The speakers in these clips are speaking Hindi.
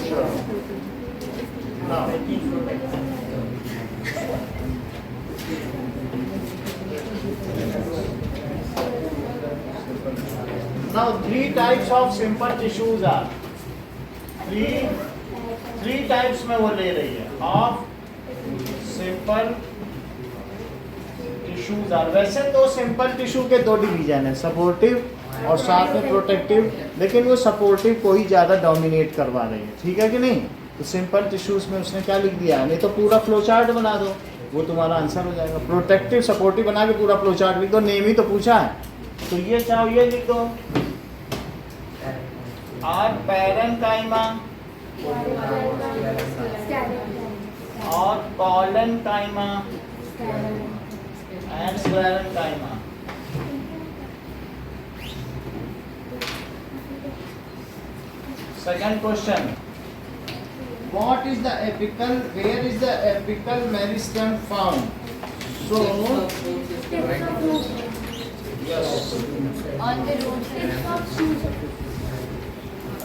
Sure. Now, three types of simple tissues are three types में वो ले रही है of simple tissues are। वैसे तो सिंपल टिश्यू के दो डिवीजन है, सपोर्टिव और साथ में प्रोटेक्टिव, लेकिन वो सपोर्टिव को ही ज़्यादा डोमिनेट करवा रही है, ठीक है कि नहीं। तो सिंपल टिश्यूज में उसने क्या लिख दिया, नहीं तो पूरा फ्लो चार्ट बना दो, वो तुम्हारा आंसर हो जाएगा। प्रोटेक्टिव सपोर्टिव बना के पूरा फ्लो चार्ट लिख दो, नेम ही तो पूछा है, तो ये चाहो ये लिख दो, और पैरेन्काइमा और collenchyma and sclerenchyma. Second question, what is the apical, where is the apical meristem found? So yes, on the root tips of shoot.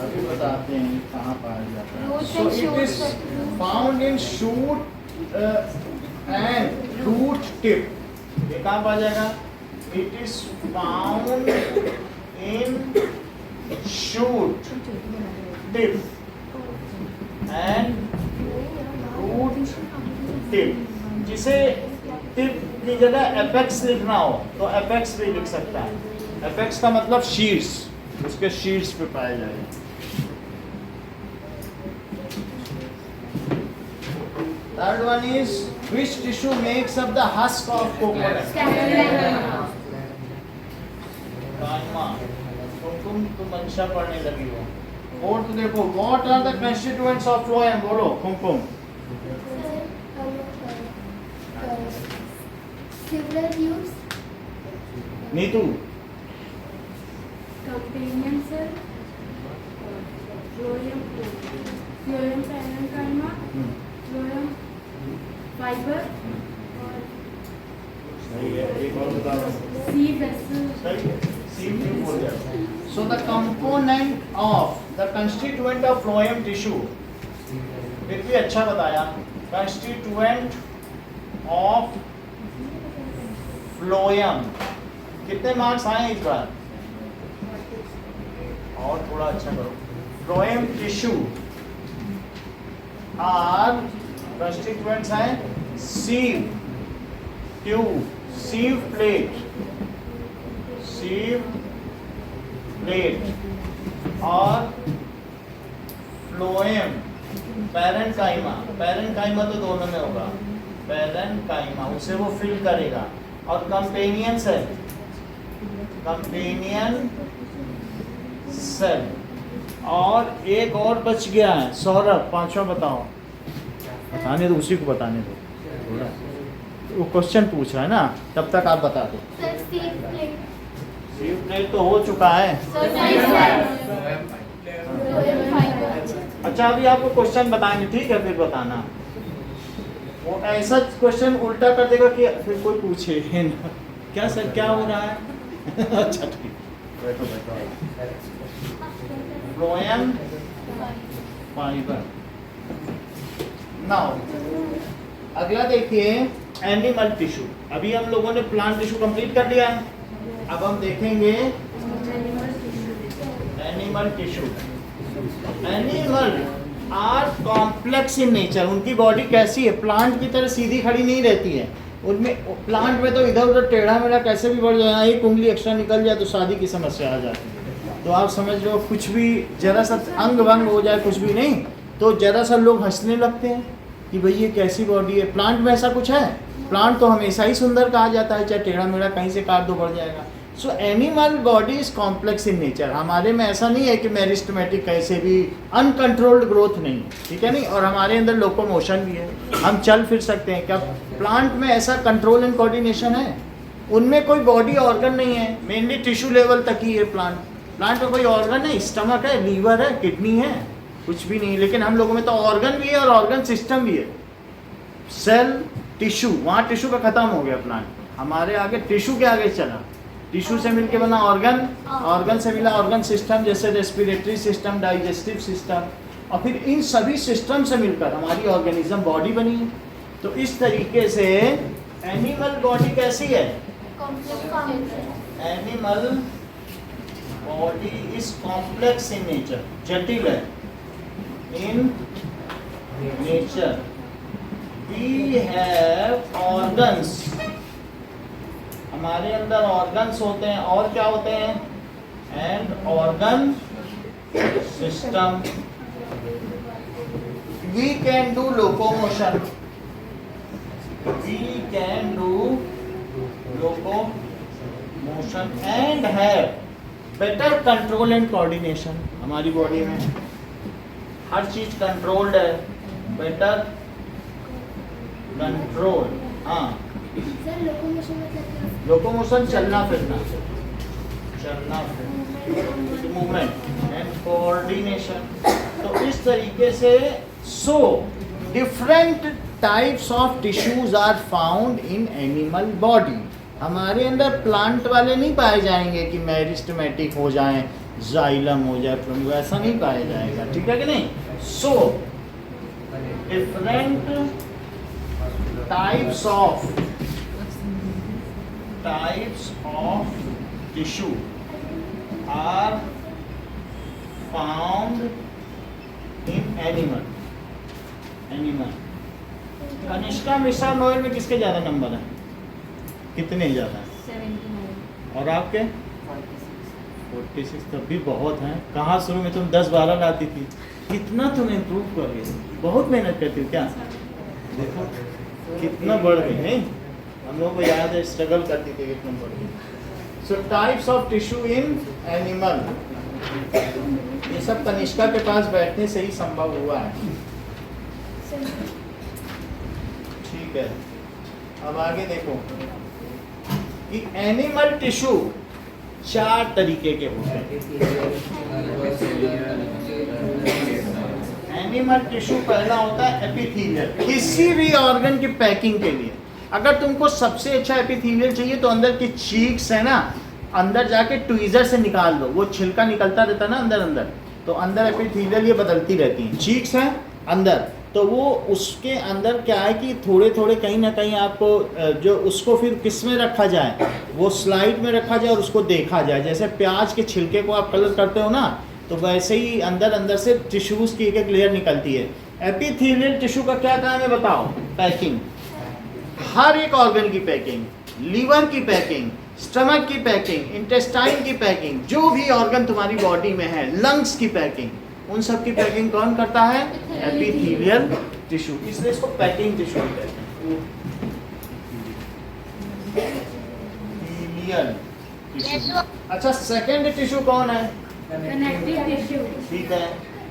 अभी बताते हैं कहाँ पाया जाता है। Roots So and it shoots. is found in shoot and root tip। ये कहाँ पाया जाएगा? It is found in shoot tip and root tip। जिसे टिप की जगह एपेक्स लिखना हो तो एपेक्स भी लिख सकता है। एपेक्स का मतलब शीर्ष, उसके शीर्ष पे पाया जाएगा। Third one is which tissue makes up the husk of coconut? काइमा। तुम मंशा पढ़ने लगी हो। फोर्थ देखो, what are the constituents of phloem? बोलो कुमकुम। Several tubes, Neetu. companion cell, phloem parenchyma, phloem fiber, और सही है, एक और बताओ। seed vessel. सही है, seed tube बोल दिया। So the component of the constituent of phloem tissue, फिर भी अच्छा बताया। Constituent of phloem, कितने मार्क्स आए इस बार? और थोड़ा अच्छा करो। Phloem tissue are constituents हैं sieve, tube, sieve plate, sieve plate और phloem, parenchyma। parenchyma तो दोनों में होगा, parenchyma उसे वो फिल करेगा। और कंपेनियन सेल, कंपेनियन सेल। और एक और बच गया है, सौरभ पांचवा बताओ। बताने दो, उसी को बताने दो थोड़ा, वो क्वेश्चन पूछ रहा है ना, तब तक आप बता दो। Sir, seed plate. सीव प्लेट तो हो चुका है। Sir, phloem fiber. अच्छा अभी आपको क्वेश्चन बताएंगे, ठीक है, फिर बताना। वो ऐसा क्वेश्चन उल्टा कर देगा कि फिर कोई पूछे ना, क्या सर क्या हो रहा है? अच्छा ठीक, बैठो बैठो। Phloem fibre. नाउ अगला देखिए, एनिमल टिश्यू। अभी हम लोगों ने प्लांट टिश्यू कंप्लीट कर लिया है, अब हम देखेंगे animal tissue. Animal are complex in nature. उनकी बॉडी कैसी है? प्लांट की तरह सीधी खड़ी नहीं रहती है। उनमें प्लांट में तो इधर उधर टेढ़ा मेढ़ा कैसे भी बढ़ जाए, एक उंगली एक्स्ट्रा निकल जाए तो शादी की समस्या आ जाती है। तो आप समझ लो, कुछ भी जरा सा अंग भंग हो जाए, कुछ भी नहीं तो जरा सा लोग हंसने लगते हैं कि भाई ये कैसी बॉडी है। प्लांट में ऐसा कुछ है? प्लांट तो हमेशा ही सुंदर कहा जाता है, चाहे टेढ़ा मेढ़ा कहीं से काट दो बढ़ जाएगा। So animal body is complex in nature. हमारे में ऐसा नहीं है कि मेरिस्टमेटिक कैसे भी अनकंट्रोल्ड ग्रोथ नहीं, ठीक है नहीं, और हमारे अंदर लोकोमोशन भी है, हम चल फिर सकते हैं। क्या प्लांट में ऐसा कंट्रोल एंड कोऑर्डिनेशन है? उनमें कोई बॉडी ऑर्गन नहीं है, मेनली टिश्यू लेवल तक ही है प्लांट। प्लांट में कोई ऑर्गन है? स्टमक है, लीवर है, किडनी है, कुछ भी नहीं। लेकिन हम लोगों में तो ऑर्गन भी है और ऑर्गन सिस्टम भी है। सेल, टिश्यू, वहाँ टिश्यू का खत्म हो गया प्लांट, हमारे आगे टिश्यू के आगे चला। टिश्यू से मिलके बना ऑर्गन, ऑर्गन से मिला ऑर्गन सिस्टम, जैसे रेस्पिरेटरी सिस्टम, डाइजेस्टिव सिस्टम, और फिर इन सभी सिस्टम से मिलकर हमारी ऑर्गेनिज्म बॉडी बनी है। तो इस तरीके से एनिमल बॉडी कैसी है? Animal body is complex in nature, जटिल है in nature. We have organs, हमारे अंदर ऑर्गन्स होते हैं, और क्या होते हैं? And organ system. We can do locomotion, we can do locomotion and have better control and coordination. हमारी बॉडी में हर चीज कंट्रोल्ड है, बेटर कंट्रोल। हाँ, सर लोकोमोशन मतलब क्या? लोकोमोशन चलना फिरना, चलना फिरना, मूवमेंट एंड कोऑर्डिनेशन। तो इस तरीके से so different types of tissues are found in animal body. हमारे अंदर प्लांट वाले नहीं पाए जाएंगे कि मेरिस्टेमेटिक हो जाएं, जाइलम हो जाए, वैसा नहीं पाया जाएगा, ठीक है कि नहीं? So different types of tissue are found in animal. Kanishka Mishra Noel में किसके ज्यादा नंबर है? कितने ज्यादा? 79। और आपके? 46। तब भी बहुत हैं। कहाँ शुरू में तुम 10-12 लाती थी, कितना तुम इम्प्रूव कर गए। बहुत मेहनत करती हो क्या? देखो कितना बढ़ गई है। हम लोगों को याद है स्ट्रगल करती थी, कितना बढ़ गई। सो types of tissue in animal, ये सब कनिष्का के पास बैठने से ही संभव हुआ है। ठीक है, अब आगे देखो कि एनिमल टिश्यू 4 तरीके के होते हैं। एनिमल टिश्यू पहला होता है एपिथेलियल, किसी भी ऑर्गन की पैकिंग के लिए। अगर तुमको सबसे अच्छा एपिथेलियल चाहिए तो अंदर की चीक्स है ना, अंदर जाके ट्वीजर से निकाल दो, वो छिलका निकलता रहता है ना अंदर अंदर, तो अंदर एपिथेलियल ये बदलती रहती हैं। चीक्स है अंदर, तो वो उसके अंदर क्या है कि थोड़े थोड़े कहीं ना कहीं आपको जो उसको फिर किस में रखा जाए, वो स्लाइड में रखा जाए और उसको देखा जाए। जैसे प्याज के छिलके को आप कलर करते हो ना, तो वैसे ही अंदर अंदर से टिश्यूज की एक एक लेयर निकलती है। एपिथेलियल टिश्यू का क्या काम है बताओ? पैकिंग, हर एक ऑर्गन की पैकिंग, लीवर की पैकिंग, स्टमक की पैकिंग, इंटेस्टाइन की पैकिंग, जो भी ऑर्गन तुम्हारी बॉडी में है, लंग्स की पैकिंग, उन सब की पैकिंग कौन करता है? Epithelial tissue. इसलिए इसको पैकिंग टिश्यू कहते हैं। Epithelial tissue. अच्छा, सेकंड टिश्यू कौन है? Connective tissue. ठीक है,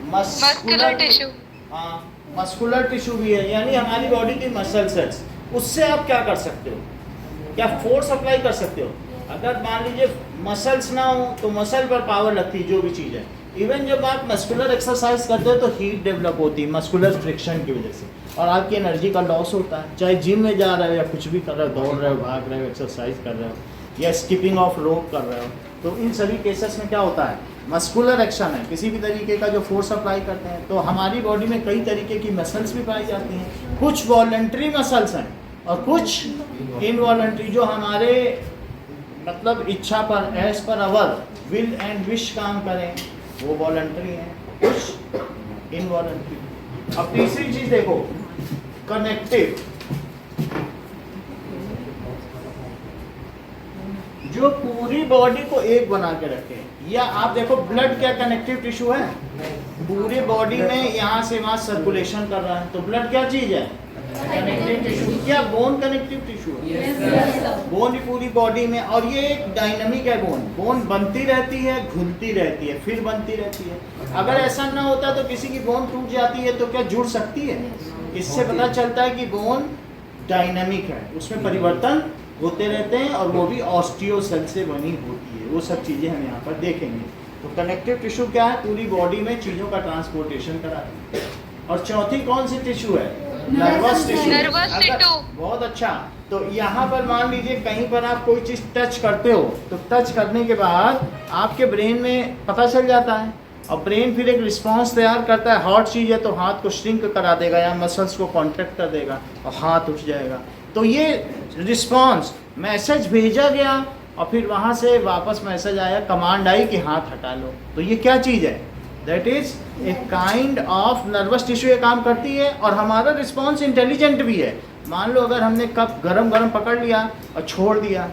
मस्कुलर टिश्यू। हाँ, मस्कुलर टिश्यू भी है, यानी हमारी बॉडी की मसल सेल्स। उससे आप क्या कर सकते हो? क्या फोर्स अप्लाई कर सकते हो? अगर मान लीजिए मसल्स ना हो तो मसल पर पावर लगती है, जो भी चीज़ है। इवन जब आप मस्कुलर एक्सरसाइज करते हो तो हीट डेवलप होती है मस्कुलर फ्रिक्शन की वजह से, और आपकी एनर्जी का लॉस होता है। चाहे जिम में जा रहे हो या कुछ भी कर रहे हो, दौड़ रहे हो, भाग रहे हो, एक्सरसाइज कर रहे हो या स्किपिंग ऑफ रोप कर रहे हो, तो इन सभी केसेस में क्या होता है? मस्कुलर एक्शन है, किसी भी तरीके का जो फोर्स अप्लाई करते हैं। तो हमारी बॉडी में कई तरीके की मसल्स भी पाई जाती हैं। कुछ वॉलंटरी मसल्स हैं और कुछ इनवॉलंटरी, जो हमारे मतलब इच्छा पर, as per our will and wish काम करें, वो वॉलंटरी है, कुछ इनवॉलंटरी। अब तीसरी चीज देखो, कनेक्टिव, जो पूरी बॉडी को एक बना के रखे। या आप देखो ब्लड क्या कनेक्टिव टिश्यू है? पूरी बॉडी में यहाँ से वहाँ सर्कुलेशन कर रहा है, तो ब्लड क्या चीज है? Connective tissue. क्या बोन कनेक्टिव टिश्यू है? बोन पूरी बॉडी में, और ये एक डायनामिक है। बोन बनती रहती है, घुलती रहती है, फिर बनती रहती है। अगर ऐसा ना होता तो किसी की बोन टूट जाती है तो क्या जुड़ सकती है? इससे पता चलता है कि बोन डायनामिक है, उसमें परिवर्तन होते रहते हैं, और वो भी ऑस्टियो सेल से बनी होती है। वो सब चीज़ें हम यहाँ पर देखेंगे। तो कनेक्टिव टिश्यू क्या है? पूरी बॉडी में चीज़ों का ट्रांसपोर्टेशन कराती है। और चौथी कौन सी टिश्यू है? Nervous tissue. बहुत अच्छा। तो यहाँ पर मान लीजिए कहीं पर आप कोई चीज़ टच करते हो, तो टच करने के बाद आपके ब्रेन में पता चल जाता है, और ब्रेन फिर एक रिस्पांस तैयार करता है। हॉट चीज़ है तो हाथ को श्रिंक करा देगा या मसल्स को कॉन्ट्रैक्ट कर देगा और हाथ उठ जाएगा। तो ये रिस्पांस, मैसेज भेजा गया और फिर वहाँ से वापस मैसेज आया, कमांड आई कि हाथ हटा लो। तो ये क्या चीज़ है? That is a kind of nervous tissue ये काम करती है और हमारा रिस्पांस इंटेलिजेंट भी है। मान लो अगर हमने कप गरम पकड़ लिया और छोड़ दिया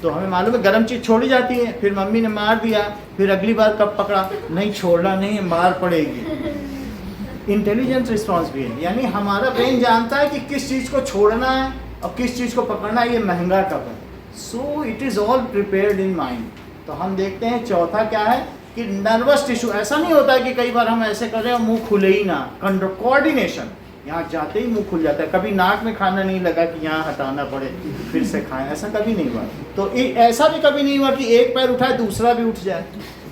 तो हमें मालूम है गर्म चीज़ छोड़ी जाती है, फिर मम्मी ने मार दिया, फिर अगली बार कप पकड़ा, नहीं छोड़ना नहीं, मार पड़ेगी। इंटेलिजेंस रिस्पांस भी है, यानी हमारा ब्रेन जानता है कि किस चीज़ को छोड़ना है और किस चीज़ को पकड़ना है, ये महंगा कप है। So it is all prepared in mind. तो हम देखते हैं चौथा क्या है कि नर्वस टिश्यू, ऐसा नहीं होता है कि कई बार हम ऐसे कर रहे हैं मुंह खुले ही ना, कोऑर्डिनेशन, यहाँ जाते ही मुंह खुल जाता है। कभी नाक में खाना नहीं लगा कि यहाँ हटाना पड़े फिर से खाएं, ऐसा कभी नहीं हुआ। तो ऐसा भी कभी नहीं हुआ कि एक पैर उठाए दूसरा भी उठ जाए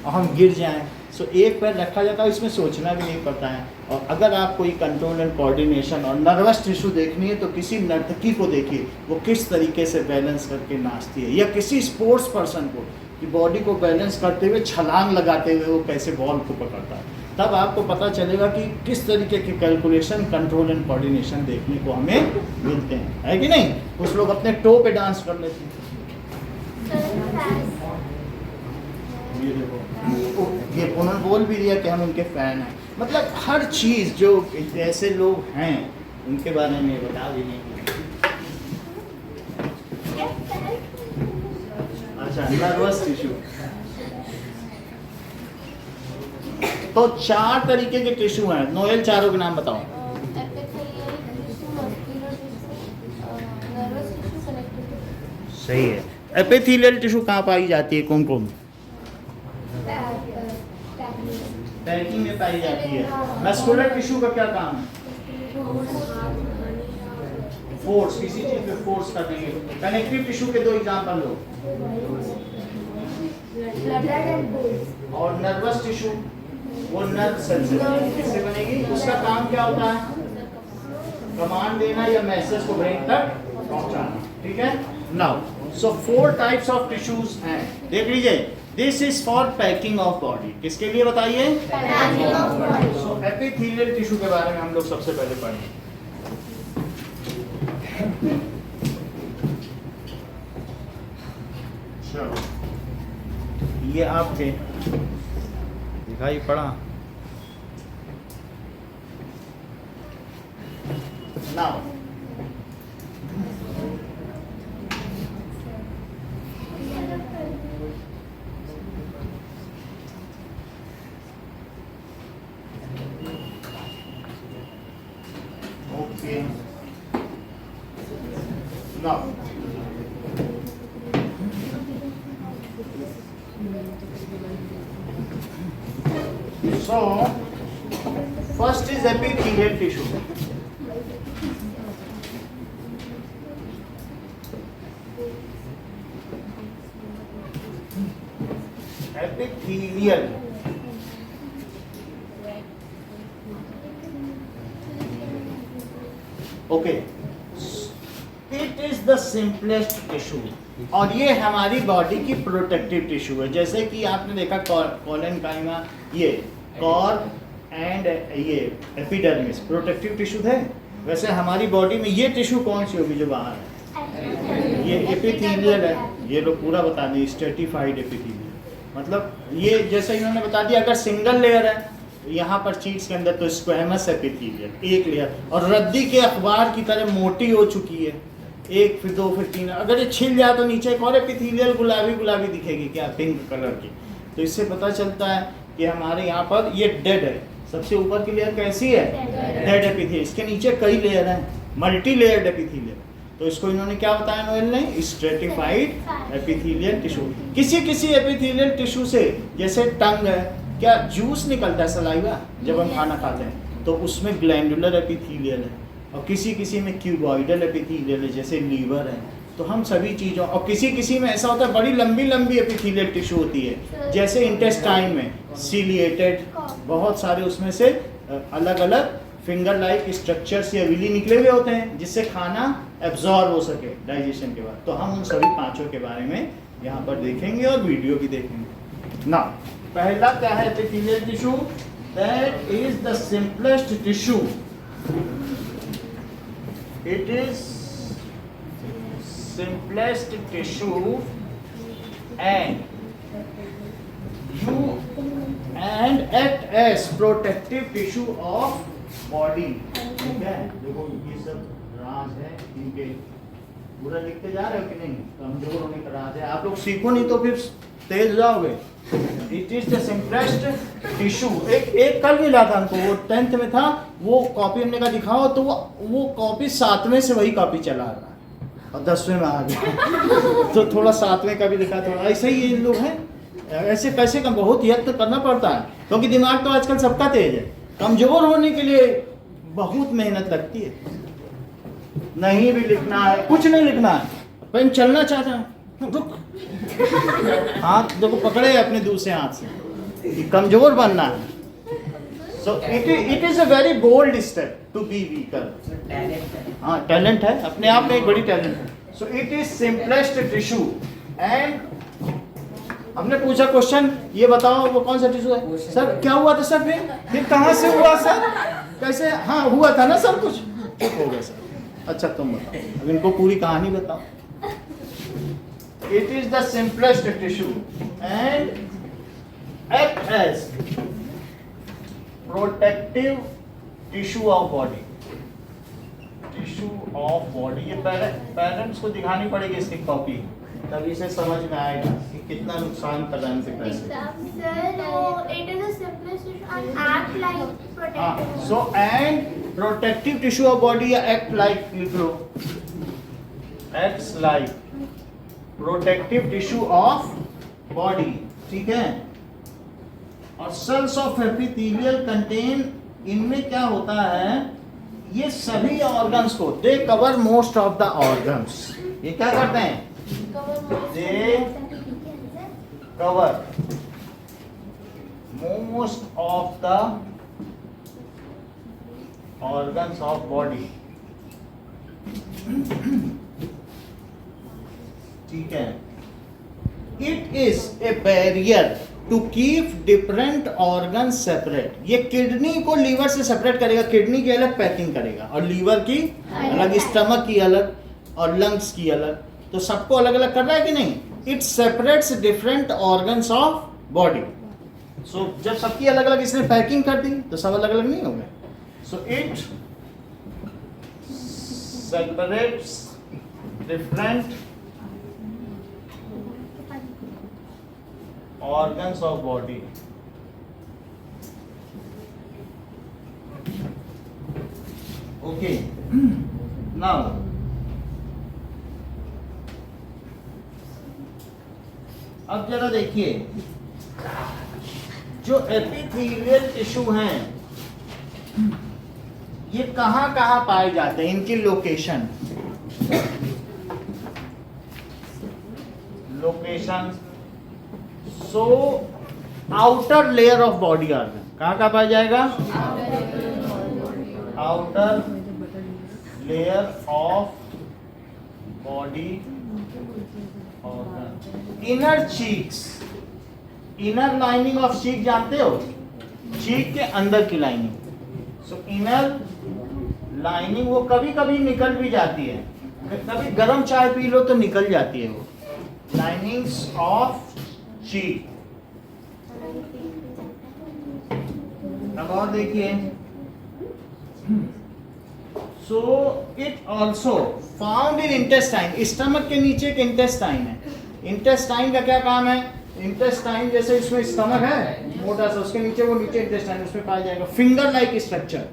और हम गिर जाएं। सो एक पैर रखा जाता है, इसमें सोचना भी नहीं पड़ता है। और अगर आप कोई कंट्रोल एंड कोऑर्डिनेशन और नर्वस टिश्यू देखनी है तो किसी नर्तकी को देखिए, वो किस तरीके से बैलेंस करके नाचती है, या किसी स्पोर्ट्स पर्सन को कि बॉडी को बैलेंस करते हुए छलांग लगाते हुए वो कैसे बॉल को पकड़ता है। तब आपको पता चलेगा कि किस तरीके के कैलकुलेशन, कंट्रोल एंड कोऑर्डिनेशन देखने को हमें मिलते हैं, है कि नहीं? कुछ लोग अपने टो पे डांस कर लेते हैं। ये देखो, ये उन्होंने बोल भी दिया कि हम उनके फैन हैं। मतलब हर चीज़ जो ऐसे लोग हैं उनके बारे में बता भी नहीं। अच्छा, नर्वस टिश्यू तो 4 तरीके के टिश्यू हैं। नोएल चारों के नाम बताओ। सही है। एपिथेलियल टिश्यू कहाँ पाई जाती है? कौन कौन? पैकिंग में पाई जाती है। मस्कुलर टिश्यू का क्या काम है? फोर्स, किसी चीज पे फोर्स करने के। कनेक्टिव टिश्यू के 2 एग्जांपल लो। और नर्वस टिश्यू, वो नर्व सेल से किससे बनेगी? उसका काम क्या होता है? कमांड देना या मैसेज को ब्रेन तक पहुंचाना। ठीक है। Now so 4 types of tissues हैं, देख लीजिए। This is for packing of body. किसके लिए बताइए? सो एपिथेलियल टिश्यू के बारे में हम लोग सबसे पहले पढ़ेंगे। चलो, ये आपके दिखाई पड़ा। Now okay, now so first is epithelial tissue. Epithelial okay, it is the simplest tissue और ये हमारी बॉडी की प्रोटेक्टिव टिश्यू है। जैसे कि आपने देखा कोलेनकाइमा, ये कॉर्क एंड ये एपिडर्मिस प्रोटेक्टिव टिश्यू थे। वैसे हमारी बॉडी में ये टिश्यू कौन सी होगी जो बाहर है? ये एपिथेलियल है। ये लोग पूरा बता दें, स्ट्रेटिफाइड एपिथेलियल। मतलब ये जैसे इन्होंने बता दिया, अगर सिंगल लेयर है यहाँ पर चीज के अंदर तो स्क्वैमस एपिथेलियल एक लेयर, और रद्दी के अखबार की तरह मोटी हो चुकी है, 1 फिर 2 फिर 3। अगर ये छिल जाए तो नीचे एक और एपिथेलियल गुलाबी दिखेगी, क्या पिंक कलर की। तो इससे पता चलता है कि हमारे यहाँ पर ये डेड है। सबसे ऊपर की लेयर कैसी है? Dead epithelial. इसके नीचे कई लेयर हैं, मल्टी लेयर्ड एपिथेलियल। तो इसको इन्होंने क्या बताया नोएल ने? Stratified epithelial tissue. किसी एपिथेलियल टिश्यू से, जैसे टंग है, क्या जूस निकलता है, सलाइवा, जब हम खाना खाते हैं तो उसमें ग्लैंडुलर एपिथेलियल है, और किसी में क्यूबॉइडल एपिथेलियल है, जैसे लीवर है। तो हम सभी चीज़ों, और किसी में ऐसा होता है बड़ी लंबी एपिथेलियल टिश्यू होती है, जैसे इंटेस्टाइन में सीलिएटेड, बहुत सारे उसमें से अलग अलग फिंगर लाइक स्ट्रक्चर्स या विली निकले हुए होते हैं, जिससे खाना एब्जॉर्ब हो सके डाइजेशन के बाद। तो हम उन सभी 5 के बारे में यहाँ पर देखेंगे और वीडियो भी देखेंगे। ना पहला क्या है epithelial tissue? That is the simplest tissue. It is simplest tissue and act as protective tissue of body. ठीक है, देखो ये सब राज है इनके, पूरा लिखते जा रहे हो कि नहीं? कमजोर होने का राज है. आप लोग सीखो नहीं तो फिर तेज हो जाओगे. It is the simplest tissue. एक कल मिला था हमको, वो 10th में था. वो कॉपी हमने कहा दिखाओ, तो वो कॉपी 7वें से वही कॉपी चला रहा है और 10वें में आ गया. तो थोड़ा 7वें का भी दिखा, थोड़ा ऐसे ही ये लोग हैं. ऐसे कैसे कम, बहुत यत्न करना पड़ता है क्योंकि दिमाग तो आजकल सबका तेज है. कमजोर होने के लिए बहुत मेहनत लगती है. नहीं भी लिखना है, कुछ नहीं लिखना है, पेन चलना चाहता है, रुक, हाथ देखो पकड़े अपने दूसरे हाथ से. कमजोर बनना है. So it is a very bold step to be weaker. हाँ, टैलेंट है, अपने आप में एक बड़ी टैलेंट है. So it is simplest tissue and हमने पूछा क्वेश्चन, ये बताओ वो कौन सा टिश्यू है? सर क्या हुआ था सर? फिर कहाँ से हुआ सर? कैसे? हाँ हुआ था ना सब कुछ. चुप हो गया सर. अच्छा तुम बताओ, अब इनको पूरी कहानी बताओ. It is the simplest tissue and act as protective tissue of body. Tissue of body. ये पेरेंट्स को दिखानी पड़ेगी इसकी कॉपी, तभी से समझ में आएगा कि कितना नुकसान कर रहा है इनसे पैसे. It is the simplest tissue and act like protective. So and protective tissue of body या act like लिख लो. Acts like protective tissue of body. ठीक है. और सेल्स ऑफ एपिथेलियल कंटेन, इनमें क्या होता है, ये सभी ऑर्गन्स को, they cover most of the organs. ये क्या करते हैं? They cover most of the organs of body. ठीक है. It is a barrier to keep different organ separate. ये किडनी को लीवर से सेपरेट करेगा, किडनी की अलग पैकिंग करेगा और लीवर की अलग, स्टमक की अलग और लंग्स की अलग. तो सबको अलग अलग कर रहा है कि नहीं? It separates different organs of body. So जब सबकी अलग अलग इसने पैकिंग कर दी तो सब अलग अलग नहीं हो गए. So it separates different organs of body. Okay. Now अब जरा देखिए, जो एपिथेलियल टिश्यू हैं ये कहाँ कहाँ पाए जाते हैं, इनकी location. So outer layer of body organ कहाँ कहाँ पाया जाएगा? Outer layer of body organ. Inner cheeks, inner lining of cheek जानते हो? चीक के अंदर की लाइनिंग. सो इनर लाइनिंग वो कभी कभी निकल भी जाती है, कभी गर्म चाय पी लो तो निकल जाती है वो. लाइनिंग्स ऑफ चीक. अब और देखिए. So it also found in intestine. Stomach के नीचे एक इंटेस्टाइन है. इंटेस्टाइन का क्या काम है? इंटेस्टाइन जैसे इसमें स्टमक है मोटा सा, उसके नीचे वो नीचे इंटेस्टाइन, उसमें पाया जाएगा फिंगर लाइक स्ट्रक्चर.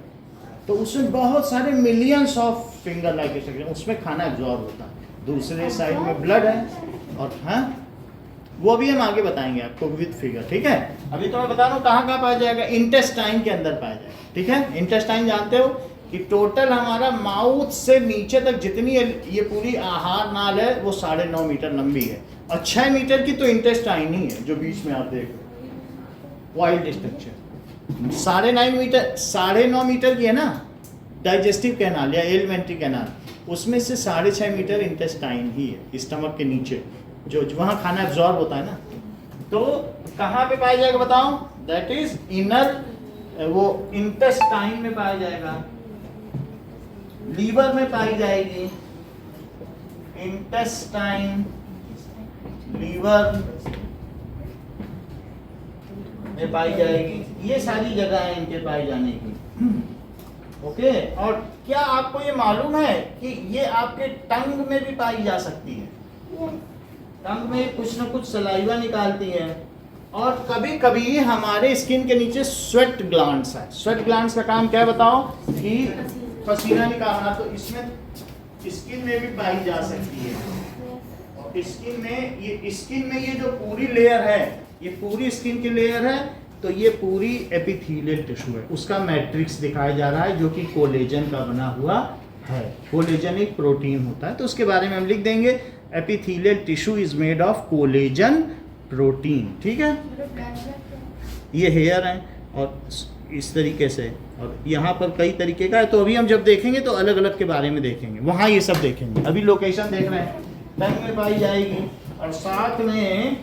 तो उसमें बहुत सारे millions of finger like structure, उसमें खाना एब्जॉर्ब होता है. दूसरे साइड में ब्लड है और हाँ वो भी हम आगे बताएंगे आपको विद फिगर. ठीक है. अभी तो मैं बता रहा हूँ कहाँ कहाँ पाया जाएगा. इंटेस्टाइन के अंदर पाया जाएगा. ठीक है. इंटेस्टाइन जानते हो कि टोटल हमारा माउथ से नीचे तक जितनी ये पूरी आहार नाल है वो 9.5 मीटर लंबी है और 6 मीटर की तो इंटेस्टाइन ही है जो बीच में आप देख रहे हो. वाइल्ड स्ट्रक्चर 9.5 मीटर, 9.5 मीटर की है ना डाइजेस्टिव कैनाल या एलिमेंट्री कैनाल, उसमें से 6.5 मीटर इंटेस्टाइन ही है स्टमक के नीचे, जो वहाँ खाना एब्जॉर्ब होता है ना. तो कहाँ पे पाया जाएगा बताओ? दैट इज इनर, वो इंटेस्टाइन में पाया जाएगा, लीवर में पाई जाएगी, इंटेस्टाइन, लीवर में पाई जाएगी। ये सारी जगह है इनके पाए जाने की। ओके, और क्या आपको ये मालूम है कि ये आपके टंग में भी पाई जा सकती है? टंग में कुछ ना कुछ सलाइवा निकालती है। और कभी कभी हमारे स्किन के नीचे स्वेट ग्लैंड्स है। स्वेट ग्लैंड्स का काम क्या है बताओ? कि पसीना निकालना। तो इसमें स्किन में भी पाई जा सकती है। और स्किन में ये जो पूरी लेयर है, ये पूरी स्किन की लेयर है, तो ये पूरी एपिथेलियल टिश्यू है। उसका मैट्रिक्स दिखाया जा रहा है जो कि कोलेजन का बना हुआ है। कोलेजन एक प्रोटीन होता है, तो उसके बारे में हम लिख देंगे epithelial tissue is made of collagen protein. ठीक है, ये हेयर है और इस तरीके से, और यहाँ पर कई तरीके का है। तो अभी हम जब देखेंगे तो अलग अलग के बारे में देखेंगे, वहाँ ये सब देखेंगे। अभी लोकेशन देख रहे हैं, टंग में पाई जाएगी। और साथ में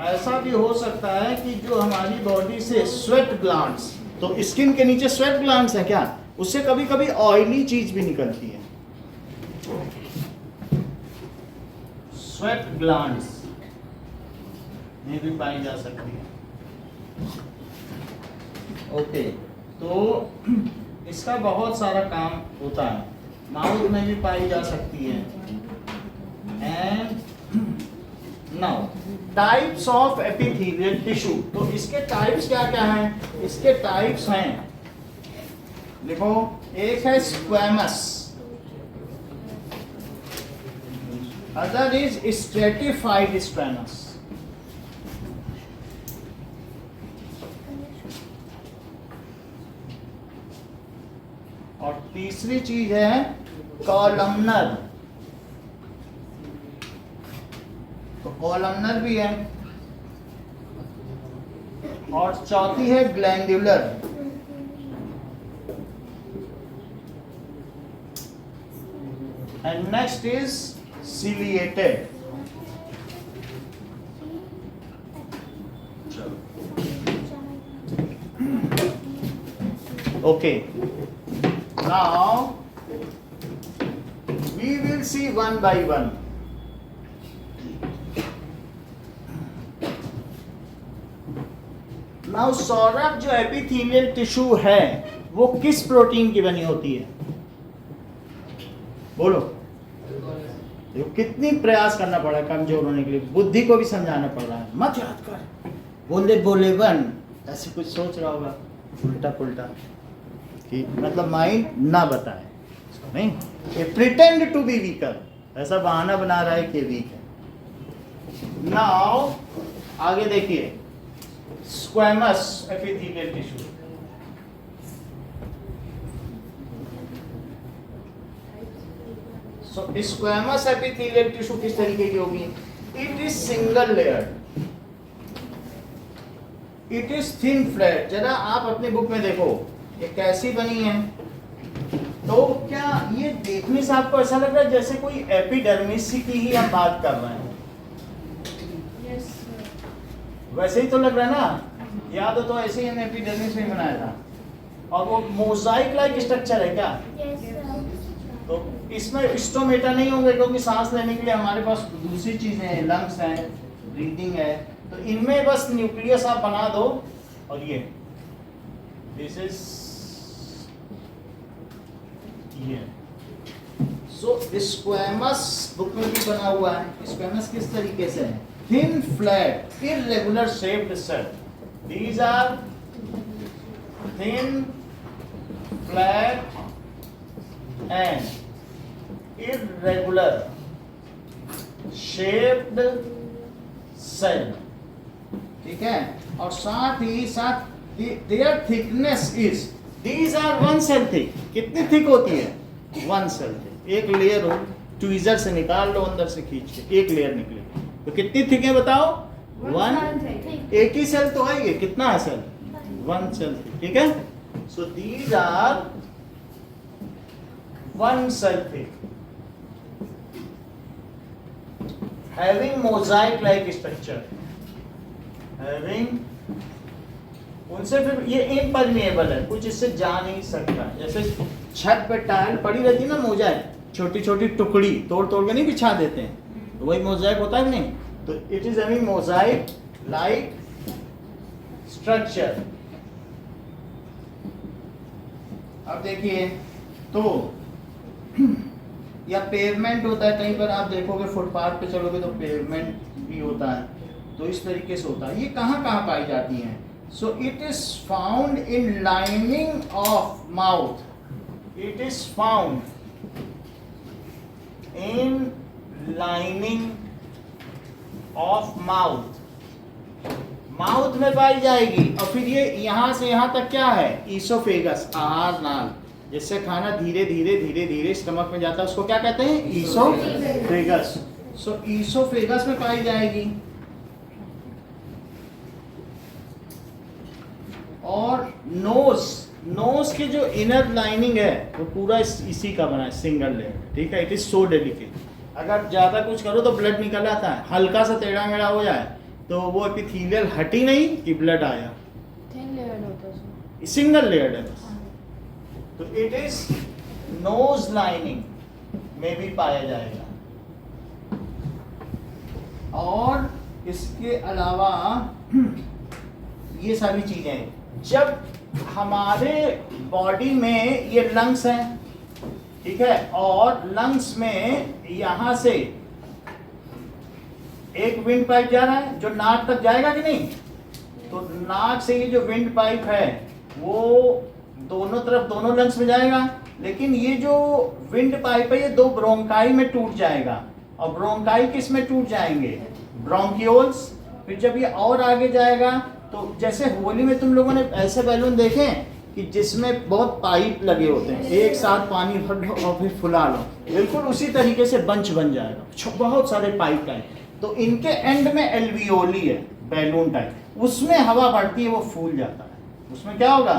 ऐसा भी हो सकता है कि जो हमारी बॉडी से स्वेट ग्लैंड्स, तो स्किन के नीचे स्वेट ग्लैंड्स है क्या, उससे कभी कभी ऑयली चीज भी निकलती है। स्वेट ग्लैंड्स में भी पाई जा सकती है। ओके, तो इसका बहुत सारा काम होता है। माउथ में भी पाई जा सकती है। And now types of epithelial tissue, तो इसके टाइप्स क्या क्या हैं? इसके टाइप्स हैं, देखो, एक है squamous, other is stratified squamous, और तीसरी चीज है कॉलमनर। तो कॉलमनर भी है, और चौथी है glandular. And next is ciliated. Okay, now we will see one by one. Now Saurabh, जो एपिथेलियल टिश्यू है वो किस प्रोटीन की बनी होती है? बोलो। देखो कितनी प्रयास करना पड़ा है कमजोर होने के लिए, बुद्धि को भी समझाना पड़ रहा है। मत याद कर, बोले बोले वन, ऐसे कुछ सोच रहा होगा उल्टा पुल्टा, कि मतलब माइंड ना बताए नहीं, ये प्रिटेंड टू बी वीकर, ऐसा बहाना बना रहा है कि वीक है। नाउ आगे देखिए, स्क्वैमस एपिथेलियल टिश्यू। सो स्क्वैमस एपिथेलियल टिश्यू किस तरीके की होगी? It is single layer, it is thin flat. जरा आप अपनी बुक में देखो ये कैसी बनी है। तो क्या ये देखने से आपको ऐसा लग रहा है जैसे कोई एपिडर्मिस की ही हम बात कर रहे हैं? Yes, वैसे ही तो लग रहा है ना, याद हो तो ऐसे ही हमने एपिडर्मिस में बनाया था। और वो मोजाइक लाइक स्ट्रक्चर है क्या? yes, तो इसमें स्टोमेटा नहीं होंगे, क्योंकि सांस लेने के लिए हमारे पास दूसरी चीजें हैं, लंग्स हैं, ब्रीदिंग है। तो इनमें बस न्यूक्लियस आप बना दो, और ये दिस इज ये। सो स्क्वैमस बुक में भी बना हुआ है। स्क्वैमस किस तरीके से है? Thin flat irregular shaped cell. These are thin flat and irregular shaped cell. ठीक है, और साथ ही साथ their thickness is, these are one cell thick. कितनी थिक होती है? One cell thick. एक लेयर हो, ट्वीजर से निकाल लो, अंदर से खींच के एक लेयर निकले, तो कितनी थिक है बताओ? वन। एक ही सेल तो है ये, कितना है सेल? One cell thick. ठीक है, so these are one cell thick having mosaic like structure. Having, उनसे फिर ये इम्परमेएबल है, कुछ इससे जा नहीं सकता। जैसे छत पे टाइल पड़ी रहती है ना, मोजाइक, छोटी छोटी टुकड़ी तोड़ तोड़ के नहीं बिछा देते हैं, तो वही मोजाइक होता है कि नहीं। तो it is having Mosaic like structure. अब देखिए, तो या पेवमेंट होता है, कहीं पर आप देखोगे फुटपाथ पे चलोगे तो पेवमेंट भी होता है, तो इस तरीके से होता है। ये कहाँ कहाँ पाई जाती हैं? सो it is found in lining of mouth, it is found in lining of mouth, mouth में पाई जाएगी। और फिर ये यहां से यहां तक क्या है? ईसोफेगस, आहार नाल, जिससे खाना धीरे धीरे धीरे धीरे स्टमक में जाता है, उसको क्या कहते हैं? ईसोफेगस। सो ईसोफेगस में पाई जाएगी। और नोज, नोज के जो इनर लाइनिंग है वो पूरा इसी का बना है, सिंगल लेयर, ठीक है। इट इज सो डेलिकेट, अगर ज्यादा कुछ करो तो ब्लड निकल आता है, हल्का सा टेढ़ा मेढ़ा हो जाए तो वो एपिथेलियल हटी नहीं कि ब्लड आया, थिन लेयर होता है, सिंगल लेयर है बस। तो इट इज नोज लाइनिंग में भी पाया जाएगा। और इसके अलावा ये सारी चीजें, जब हमारे बॉडी में ये लंग्स हैं, ठीक है, और लंग्स में यहां से एक विंड पाइप जा रहा है जो नाक तक जाएगा कि नहीं, तो नाक से ये जो विंड पाइप है वो दोनों तरफ, दोनों लंग्स में जाएगा। लेकिन ये जो विंड पाइप है ये दो ब्रोंकाई में टूट जाएगा, और ब्रोंकाई किस में टूट जाएंगे? ब्रोंकियोल्स। फिर जब ये और आगे जाएगा, तो जैसे होली में तुम लोगों ने ऐसे बैलून देखे कि जिसमें बहुत पाइप लगे होते हैं, एक साथ पानी भर लो और फिर फुला लो, बिल्कुल उसी तरीके से बंच बन जाएगा, बहुत सारे पाइप टाइप। तो इनके एंड में एल्वियोली है, बैलून टाइप, उसमें हवा बढ़ती है, वो फूल जाता है, उसमें क्या होगा?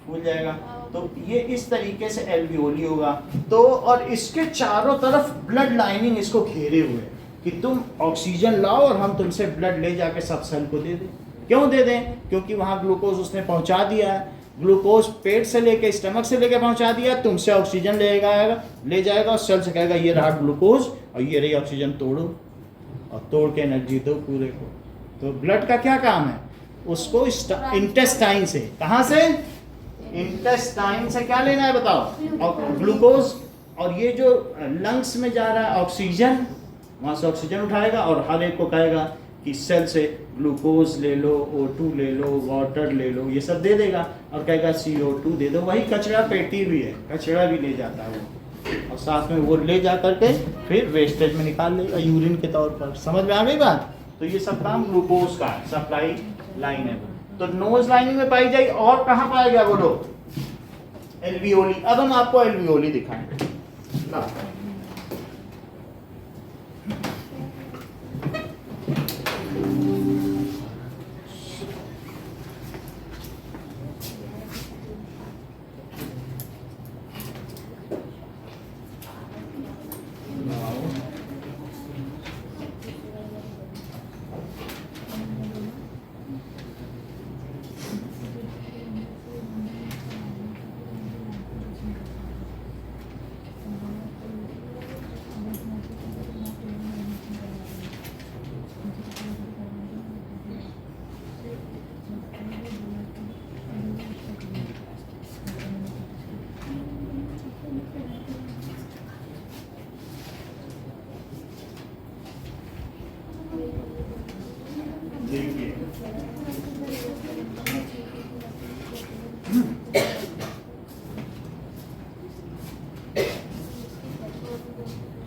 फूल जाएगा। तो ये इस तरीके से एल्वियोली होगा। तो और इसके चारों तरफ ब्लड लाइनिंग इसको घेरे हुए कि तुम ऑक्सीजन लाओ और हम तुमसे ब्लड ले जाके सब सेल को दे दें। क्यों दे दें? क्योंकि वहाँ ग्लूकोज उसने पहुँचा दिया है, ग्लूकोज पेट से लेके स्टमक से लेके पहुँचा दिया, तुमसे ऑक्सीजन ले जाएगा और सेल से कहेगा ये रहा ग्लूकोज और ये रही ऑक्सीजन, तोड़ो और तोड़ के एनर्जी दो पूरे को। तो ब्लड का क्या काम है? उसको इंटेस्टाइन से, कहाँ से? इंटेस्टाइन से क्या लेना है बताओ? और ग्लूकोज, और ये जो लंग्स में जा रहा है ऑक्सीजन, वहाँ से ऑक्सीजन उठाएगा और हर एक को कहेगा कि सेल से ग्लूकोज ले लो, O2 ले लो, वाटर ले लो, ये सब दे देगा और कहेगा CO2 दे दो। वही कचरा पेटी भी है, कचरा भी ले जाता है वो, और साथ में वो ले जा करके फिर वेस्टेज में निकाल लेगा यूरिन के तौर पर। समझ में आ गई बात? तो ये सब काम ग्लूकोज का सप्लाई लाइन है। तो नोज लाइनिंग में पाई जाएगी। और कहाँ पाया गया बोलो? एल्वियोली। अब हम आपको एल्वियोली दिखाएंगे।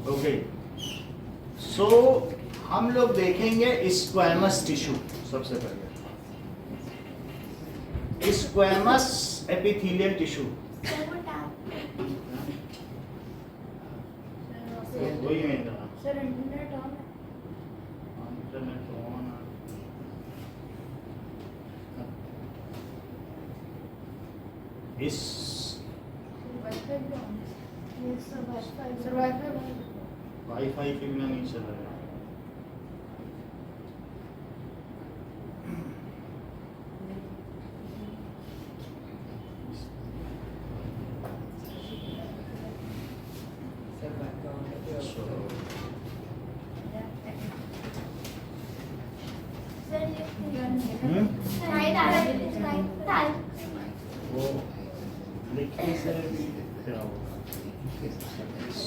ओके, सो हम लोग देखेंगे स्क्वैमस टिश्यू। सबसे पहले स्क्वैमस एपिथेलियल टिश्यू, वही है सर इंटरनेट ऑन है। इंटरनेट ऑन इस वाईफाई भी ऑन है। यस सर, वाईफाई वाईफाई के बिना नहीं चल रहा है। 21 है, क्या होगा 21,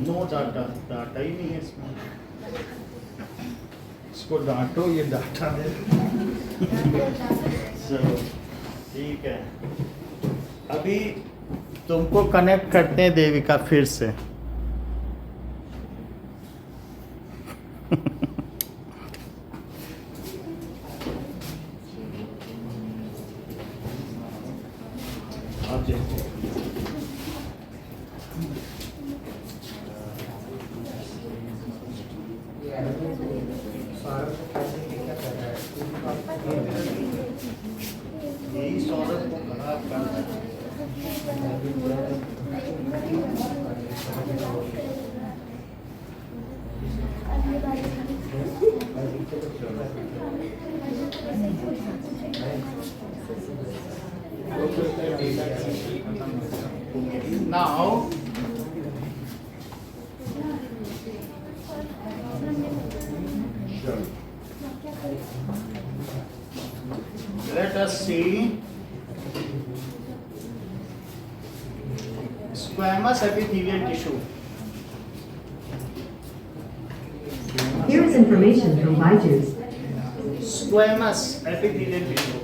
नो डाटा, डाटा ही नहीं है इसमें, इसको डांटो, ये डाटा है। चलो ठीक है, अभी तुमको कनेक्ट करते हैं देविका फिर से। आप देखो यही सौरभ को खराब करना है। Now let us see squamous epithelial tissue. Here is information from Byju's. Squamous epithelial tissue.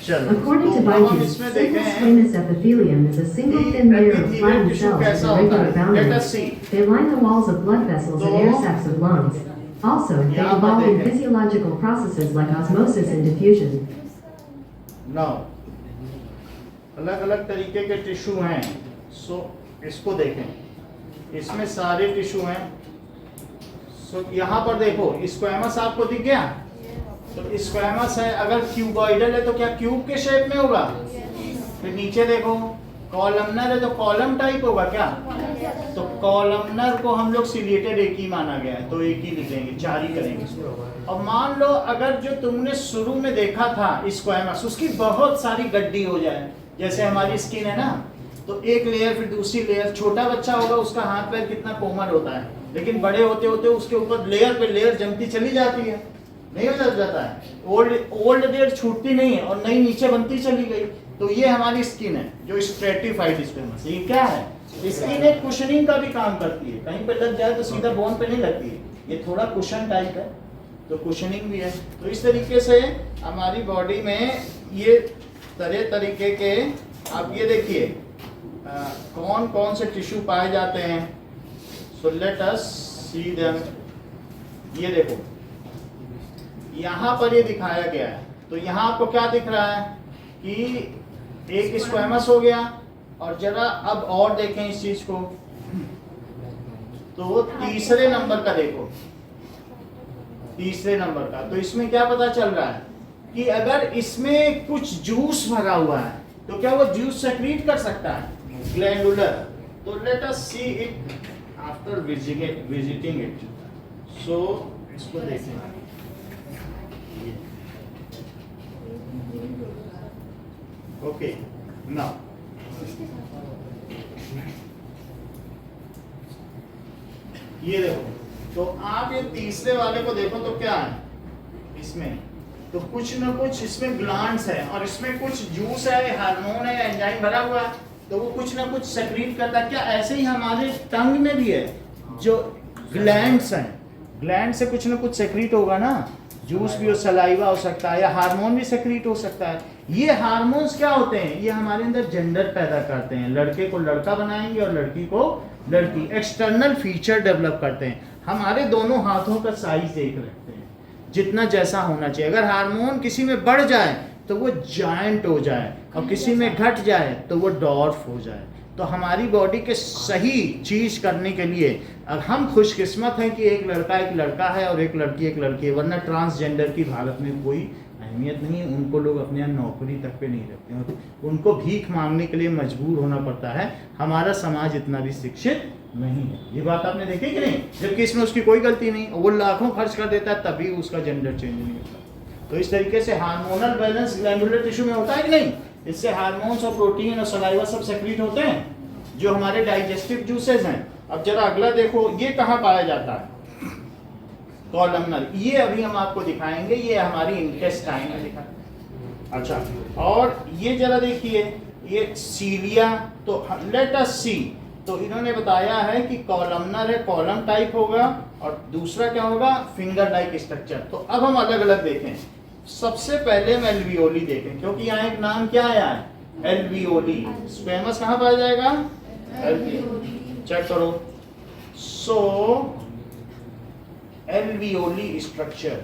चलो According to तो अब हम Byju's, इसमें simple देखें squamous epithelium is a single thin layer of flattened cells with irregular boundaries. They line the walls of blood vessels and air sacs of lungs. Also, they involve in physiological processes like osmosis and diffusion. Now, अलग अलग तरीके के टिश्यू हैं, सो इसको देखें, इसमें सारे टिश्यू हैं। सो यहाँ पर देखो, स्क्वैमस आपको दिख गया, तो स्क्वैमस है, अगर क्यूबॉइडल है तो क्या क्यूब के शेप में होगा? फिर नीचे देखो, कॉलमनर है तो कॉलम टाइप होगा क्या? तो कॉलमनर को हम लोग सिलिएटेड एक ही माना गया है, तो एक ही लिखेंगे, 4 ही करेंगे। और मान लो अगर जो तुमने शुरू में देखा था स्क्वैमस, उसकी बहुत सारी गड्डी हो जाए, जैसे हमारी स्किन है ना, तो एक लेयर फिर दूसरी लेयर, छोटा बच्चा होगा उसका हाथ पैर कितना कोमल होता है, लेकिन बड़े होते होते उसके ऊपर लेयर पे लेयर जमती चली जाती है, नहीं हो जाता है, ओल्ड लेयर छूटती नहीं है और नई नीचे बनती चली गई। तो ये हमारी स्किन है जो स्ट्रेटिफाइड स्क्वैमस। ये क्या है? स्किन एक कुशनिंग का भी काम करती है, कहीं पे लग जाए तो सीधा बोन पे नहीं लगती है, ये थोड़ा कुशन टाइप है, तो कुशनिंग भी है। तो इस तरीके से हमारी बॉडी में ये तरह तरीके के, आप ये देखिए कौन कौन से टिश्यू पाए जाते हैं। So let us see them. ये देखो यहाँ पर ये दिखाया गया है, तो यहाँ आपको क्या दिख रहा है कि एक स्क्वैमस हो गया, और जरा अब और देखें इस चीज को, तो तीसरे नंबर का देखो, तीसरे नंबर का, तो इसमें क्या पता चल रहा है कि अगर इसमें कुछ जूस भरा हुआ है तो क्या वो जूस सेक्रीट कर सकता है, ग्लैंडुलर। तो let us see it after visiting it. So इसको देखें, ओके नाउ ये देखो, तो आप ये तीसरे वाले को देखो तो क्या है इसमें, तो कुछ ना कुछ इसमें ग्लैंड्स है और इसमें कुछ जूस है, हार्मोन है, एंजाइम भरा हुआ है, तो वो कुछ ना कुछ सेक्रीट करता है। क्या ऐसे ही हमारे टंग में भी है जो ग्लैंड्स हैं, ग्लैंड से कुछ ना कुछ सेक्रीट होगा ना, जूस भी हो, सलाइवा हो सकता है, या हार्मोन भी सेक्रीट हो सकता है। ये हार्मोन्स क्या होते हैं? ये हमारे अंदर जेंडर पैदा करते हैं, लड़के को लड़का बनाएंगे और लड़की को लड़की, एक्सटर्नल फीचर डेवलप करते हैं। हमारे दोनों हाथों का साइज एक रखते हैं, जितना जैसा होना चाहिए। अगर हार्मोन किसी में बढ़ जाए तो वो जायंट हो जाए, और किसी में घट जाए तो वो डॉर्फ हो जाए। तो हमारी बॉडी के सही चीज़ करने के लिए अब हम खुशकिस्मत हैं कि एक लड़का है और एक लड़की है, वरना ट्रांसजेंडर की भारत में कोई अहमियत नहीं है। उनको लोग अपने यहाँ नौकरी तक पे नहीं रखते हैं, उनको भीख मांगने के लिए मजबूर होना पड़ता है। हमारा समाज इतना भी शिक्षित नहीं है, ये बात आपने देखी कि नहीं? जबकि इसमें उसकी कोई गलती नहीं, वो लाखों खर्च कर देता है तभी उसका जेंडर चेंज नहीं होता। तो इस तरीके से हार्मोनल बैलेंस ग्लैंडुलर टिश्यू में होता है कि नहीं? इससे हार्मोन्स और प्रोटीन और सलाइवा सब सेक्रीट होते हैं जो हमारे डाइजेस्टिव जूसेस हैं। अब जरा अगला देखो, ये कहाँ पाया जाता है? कॉलमनर, ये अभी हम आपको दिखाएंगे, ये हमारी इंटेस्टाइन है दिखा। अच्छा, और ये जरा देखिए, ये सीलिया, तो लेट अस सी, तो इन्होंने बताया है कि कॉलमनर है, कॉलम टाइप होगा, और दूसरा क्या होगा, फिंगर लाइक स्ट्रक्चर। तो अब हम अलग अलग देखें। सबसे पहले हम एल्वियोली देखें, क्योंकि यहाँ एक नाम क्या आया है, एल्वियोली। स्क्वेमस कहाँ पाया जाएगा, एल्वियोली, चेक करो। सो एल्वियोली स्ट्रक्चर,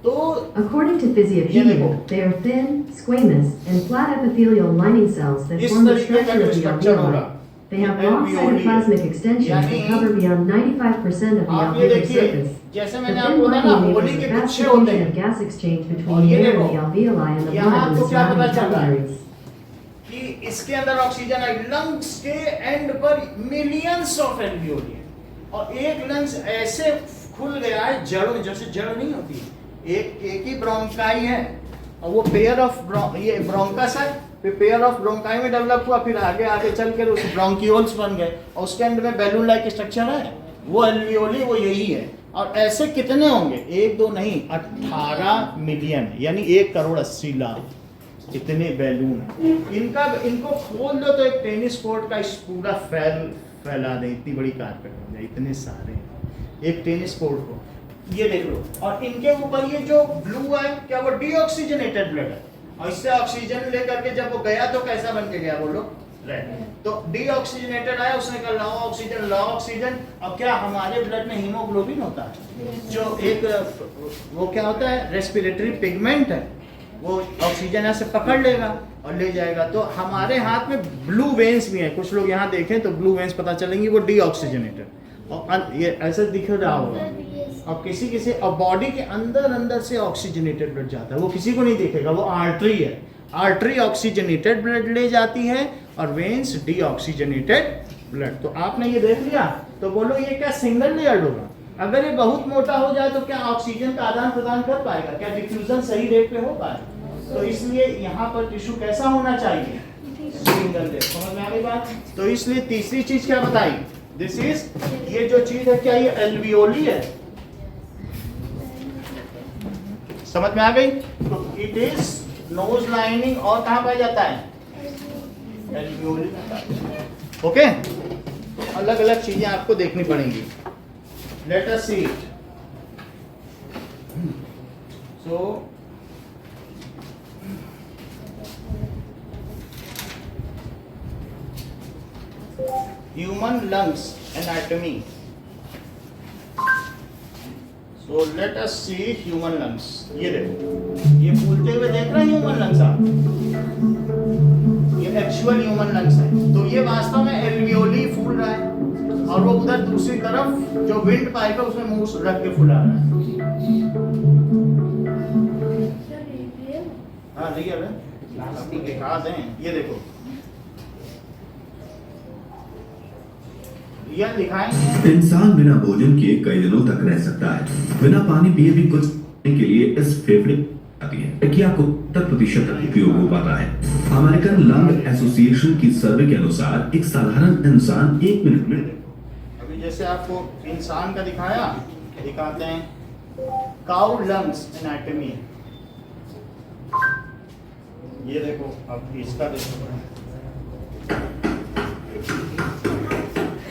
तो According to Physiopedia, they are thin, squamous, and flat epithelial lining cells that इस form the तरीके का structure जो of the स्ट्रक्चर होगा, alveoli. They have long cytoplasmic extensions that cover beyond 95% of the आप ये alveolar देखिए, surface. जैसे The मैंने thin आपको बताया ना, lining होली enables के the गुच्छे होते fast हैं, of gas exchange और between ये the air देखो, in the alveoli and the यहाँ blood in आपको the क्या पता surrounding चल रहा है capillaries. कि इसके अंदर ऑक्सीजन है। लंग्स के एंड पर मिलियंस ऑफ एल्वियोली है, और एक लंग्स ऐसे खुल गया है जड़ों, जैसे जड़ नहीं होती, एक ही ब्रोंकाई है, और वो पेयर ऑफ ये ब्रोंकस है, फिर पेयर ऑफ ब्रोंकाई में डेवलप हुआ, फिर आगे आगे चल कर उस ब्रोंकियोल्स बन गए, और उसके अंदर में बैलून लाइक स्ट्रक्चर है, वो एल्वियोली, वो यही है। और ऐसे कितने होंगे, एक दो नहीं, 18 मिलियन, यानी 1,80,00,000 इतने बैलून हैं। इनको खोल दो तो एक टेनिस कोर्ट का पूरा फैला दे, इतनी बड़ी कारपेट हो जाए, इतने सारे एक टेनिस कोर्ट को, ये देख लो। और इनके ऊपर ये जो ब्लू है, क्या वो डीऑक्सीजनेटेड ब्लड है, और इससे ऑक्सीजन लेकर के जब वो गया तो कैसा बन के गया, बोलो, रेड। तो डीऑक्सीजनेटेड आया, उसने कहा लॉ ऑक्सीजन। अब क्या हमारे ब्लड में हीमोग्लोबिन होता है, जो एक वो क्या होता है, रेस्पिरेटरी पिगमेंट है, वो ऑक्सीजन ऐसे पकड़ लेगा और ले जाएगा। तो हमारे हाथ में ब्लू वेन्स भी हैं, कुछ लोग यहाँ देखें तो ब्लू वेन्स पता चलेंगी, वो डीऑक्सीजनेटेड, और ये ऐसे दिख रहा होगा। और किसी और बॉडी के अंदर से ऑक्सीजनेटेड ब्लड जाता है, वो किसी को नहीं दिखेगा, वो आर्टरी है, आर्टरी ऑक्सीजनेटेड ब्लड ले जाती है, और वेन्स डीऑक्सीजनेटेड ब्लड। तो आपने ये देख लिया, तो बोलो ये क्या सिंगल लेयर्ड होगा? अगर ये बहुत मोटा हो जाए तो क्या ऑक्सीजन का आदान प्रदान कर पाएगा, क्या डिफ्यूजन सही रेट पे हो पाएगा? तो इसलिए यहाँ पर टिश्यू कैसा होना चाहिए, सिंगल लेयर। समझ में आ गई बात? तो इसलिए तीसरी चीज क्या बताई, दिस इज, ये जो चीज है क्या, ये एल्वियोली है, समझ में आ गई? तो इट इज नोज लाइनिंग, और कहाँ पाया जाता है, एल्वियोली में पाया जाता है। ओके, अलग अलग चीजें आपको देखनी पड़ेंगी। Let us see it. So, human lungs anatomy. So let us see human lungs. ये देखो, ये फूलते हुए देख रहे हैं ह्यूमन लंग्स आप, ये एक्चुअल ह्यूमन लंग्स है। तो ये वास्तव में एल्वियोली फूल रहा है, और वो उधर दूसरी तरफ जो विंड पाइप है उसमें मुंह रख के फुला रहा है। हाँ रियल है, आपको दिखा दें, ये देखो, रियल दिखाएंगे। इंसान बिना भोजन किए कई दिनों तक रह सकता है, बिना पानी पिए भी कुछ के लिए इस फेफड़े आती है, प्रक्रिया को 70% उपयोग हो पाता है। अमेरिकन लंग एसोसिएशन की सर्वे के अनुसार एक साधारण इंसान 1 मिनट में, जैसे आपको इंसान का दिखाया, दिखाते हैं काउ लंग्स एनाटॉमी। ये देखो, अब इसका देखो,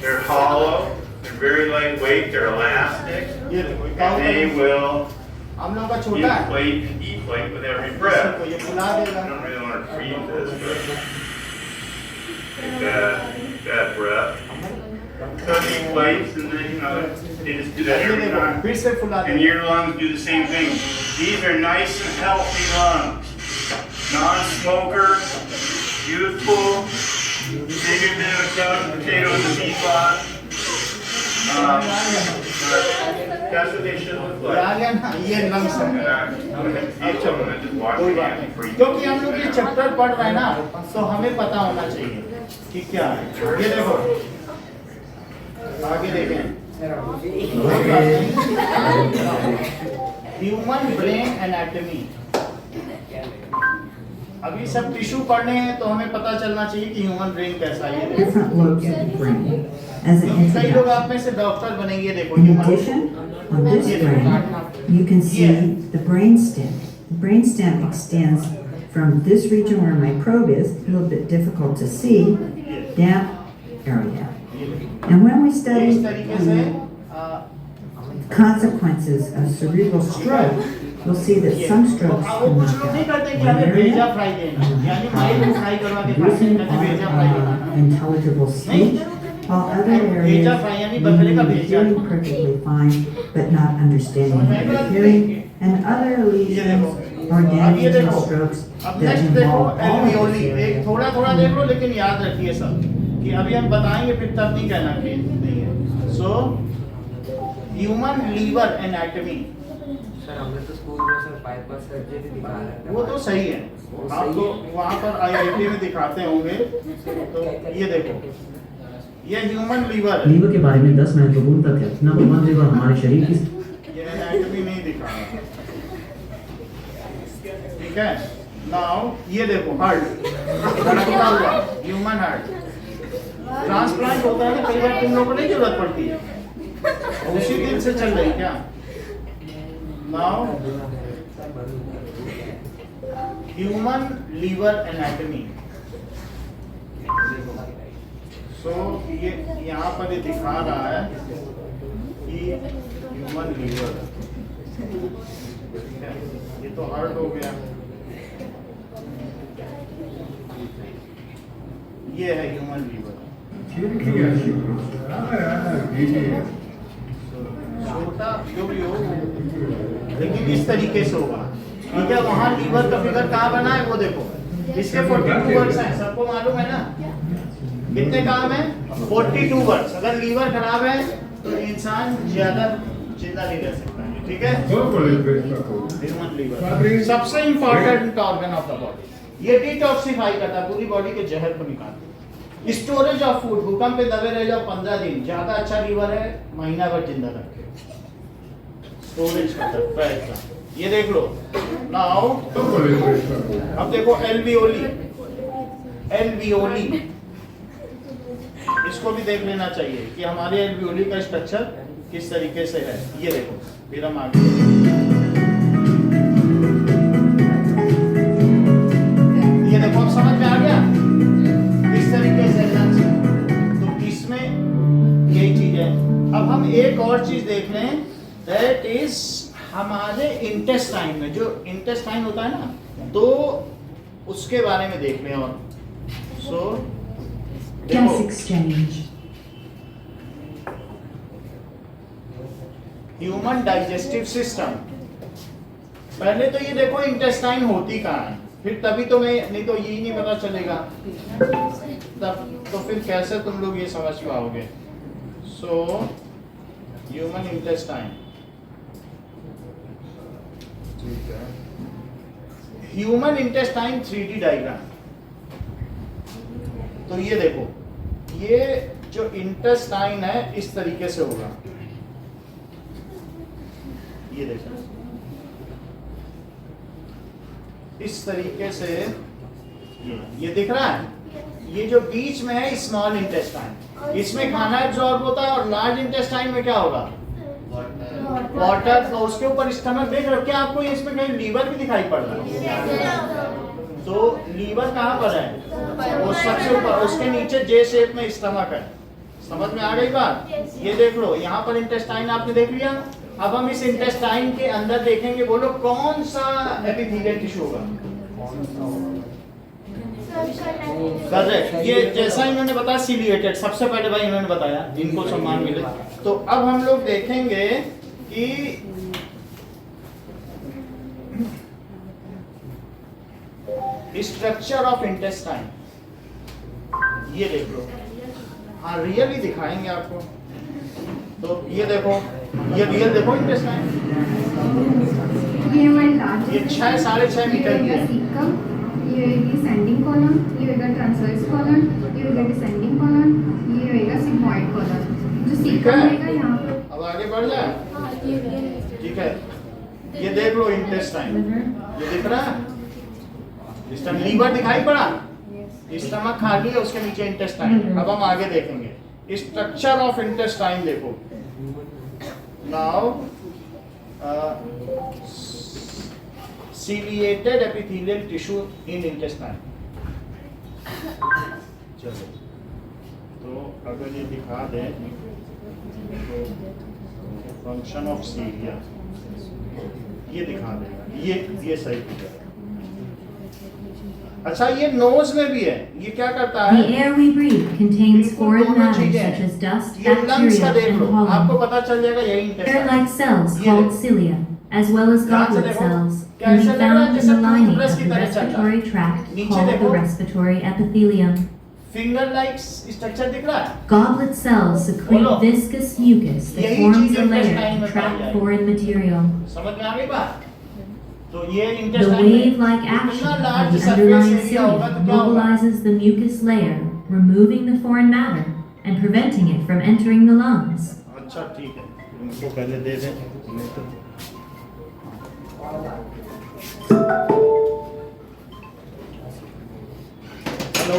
They're hollow, they're very lightweight, they're elastic, ये देखो, and they will हम लोग का छोटा है, deflate with every breath. ये फुला I देगा। don't really want to freeze this, but take that breath. So it deflates, and then, you know, they just do that every time. फिर से फुला And देगा। your lungs do the same thing. These are nice and healthy lungs. Non-smoker, youthful, bigger than a couch potato in the feedlot. That's what they should look ये आ like. गया ना, ये लंग्स है। Just watch कोई it बात and नहीं, freeze. क्योंकि हम लोग ये चैप्टर पढ़ रहे हैं ना, तो हमें पता होना चाहिए कि क्या है। ये देखो, आगे देखें, ह्यूमन ब्रेन एनाटॉमी। अभी सब टिश्यू पढ़ने हैं तो हमें पता चलना चाहिए कि ह्यूमन ब्रेन कैसा है। ये different lobes of the brain. As an कई लोग incident, आप में से डॉक्टर बनेंगे। देखो in human addition, on this brain, you can see the brain stem. The brain stem extends from this region where my probe is, a little bit difficult to see, damp area. And when we इस study तरीके से consequences of cerebral stroke, you'll see that some strokes वो can कुछ knock लोग नहीं out करते कि one हमें भेजा area, फ्राई देना, यानी माइंड को फ्राई करवा के खाते हैं, using कहते हैं भेजा फ्राई देना। intelligible speech, while other areas leading to hearing perfectly fine, but not understanding what they're hearing, and other lesions or damaging strokes अब that नेक्स्ट देखो involve all of alveoli, this एक area. थोड़ा थोड़ा देख लो, लेकिन याद रखिए सब कि अभी हम बताएंगे फिर तब नहीं कहना कि नहीं है। So human liver anatomy, sir हमने तो स्कूल में सर बाईपास सर्जरी दिखा रहा था। वो तो सही है, आपको वहाँ पर आईआईटी में दिखाते होंगे। तो ये देखो, ये ह्यूमन लीवर है। लीवर के बारे में 10 महत्वपूर्ण तथ्य। नंबर 1, लीवर हमारे शरीर की ये एनाटॉमी नहीं दिखा रहा, ठीक है। नाउ ये देखो हार्ट, धड़कता हुआ ह्यूमन हार्ट। ट्रांसप्लांट होता है ना, कई बार तुम लोगों को नहीं जरूरत पड़ती है, उसी दिन से चल रही क्या। Now human liver anatomy. So ये यहाँ पर ये दिखा रहा है कि ह्यूमन लीवर, ठीक है। ये तो हार्ट हो गया, ये है ह्यूमन लीवर। छोटा जो भी हो, लेकिन इस तरीके से होगा, ठीक है। वहाँ लीवर का फिगर कहाँ बना है वो देखो, इसके 42 वर्ड्स हैं, सबको मालूम है ना। कितने काम है? 42 वर्ड्स। अगर लीवर खराब है तो इंसान ज्यादा जिंदा नहीं रह सकता है, ठीक है। ह्यूमन लीवर सबसे important organ of the body. ये डिटॉक्सिफाई करता है, पूरी बॉडी के जहर को निकालता है। स्टोरेज ऑफ फूड, भूकंप पे दबे रह जाओ 15 दिन, ज्यादा अच्छा लीवर है महीना भर जिंदा रखे, स्टोरेज करता है फैट का। ये देख लो। नाउ अब देखो एल्वियोली, एल्वियोली इसको भी देख लेना चाहिए कि हमारे एल्वियोली का स्ट्रक्चर किस तरीके से है। ये देखो, फिर हम आगे ये देखो, अब समझ में आ गया किस तरीके से है। तो इसमें यही चीज है। अब हम एक और चीज देख लें, दैट इज हमारे इंटेस्टाइन में, जो इंटेस्टाइन होता है ना, तो उसके बारे में देख लें। और सो Gas exchange. Human digestive system, पहले तो ये देखो इंटेस्टाइन होती कहाँ है, फिर तभी तो मैं, नहीं तो यही नहीं पता चलेगा, तब तो फिर कैसे तुम लोग ये समझ पाओगे। सो ह्यूमन इंटेस्टाइन, ठीक है। Human intestine 3D diagram. तो ये देखो, ये जो इंटेस्टाइन है इस तरीके से होगा, ये देखो इस तरीके से, ये दिख रहा है। ये जो बीच में है स्मॉल इंटेस्टाइन, इसमें खाना एब्जॉर्ब होता है, और लार्ज इंटेस्टाइन में क्या होगा? वाटर। तो उसके ऊपर स्टमक देख रहे हो क्या? आपको इसमें कहीं लीवर भी दिखाई पड़ रहा है? तो लीवर कहाँ पर है? वो सबसे ऊपर, उसके नीचे जे शेप में स्टमक है। समझ में आ गई बात? ये देख लो, यहाँ पर इंटेस्टाइन आपने देख लिया। अब हम इस इंटेस्टाइन के अंदर देखेंगे, बोलो कौन सा एपिथेलियल टिश्यू होगा? करेक्ट। ये जैसा इन्होंने बताया सिलिएटेड, सबसे पहले भाई इन्होंने बताया, इनको सम्मान मिले। तो अब हम लोग देखेंगे कि स्ट्रक्चर ऑफ इंटेस्टाइन, ये देख लो। हाँ रियली दिखाएंगे आपको। तो ये देखो, ये रियल देखो इंटेस्टाइन, ये हमारी लार्ज, ये 6-6.5 मीटर की है। ये डिसेंडिंग कॉलम, ये होगा ट्रांसवर्स कॉलम, ये होगा डिसेंडिंग कॉलम, ये होगा सिग्मॉइड कॉलम। जो सीकम रहेगा यहाँ पर। अब आगे बढ़ जाए, ठीक है। ये देख लो इंटेस्टाइन, ये दिख रहा है, लीवर दिखाई पड़ा, स्टमक खाली है, उसके नीचे इंटेस्टाइन। अब हम आगे देखेंगे स्ट्रक्चर ऑफ इंटेस्टाइन। देखो now ciliated epithelial tissue in intestine। चलो तो अगर ये दिखा दें तो फंक्शन ऑफ सीलिया ये दिखा देगा, ये सही है। अच्छा ये नोज में भी है, ये क्या करता है? The air we breathe contains foreign matter such as dust, ये लंग्स का bacteria, देख लो, and pollen. आपको पता चल जाएगा यही intestine. Hair-like cells called cilia, as well as ध्यान से goblet देखो, cells, कैसे can be लग रहा है found in जैसे the lining टूथब्रश of की the तरह चल रहा है। respiratory tract नीचे called देखो। the respiratory epithelium. Finger like structure दिख रहा है? Goblet cells secrete बोलो। viscous mucus that यही forms cheese a layer intestine to में trap पाई जाएगी। foreign material. समझ में आ गई बात? तो ये The इंटेस्टाइन में wave-like action इतना of large the surface underlying area होगा cilia तो क्या होगा? mobilizes the mucus layer, removing the foreign matter and preventing it from entering the lungs. अच्छा ठीक है, इनको पहले दे दें। हेलो,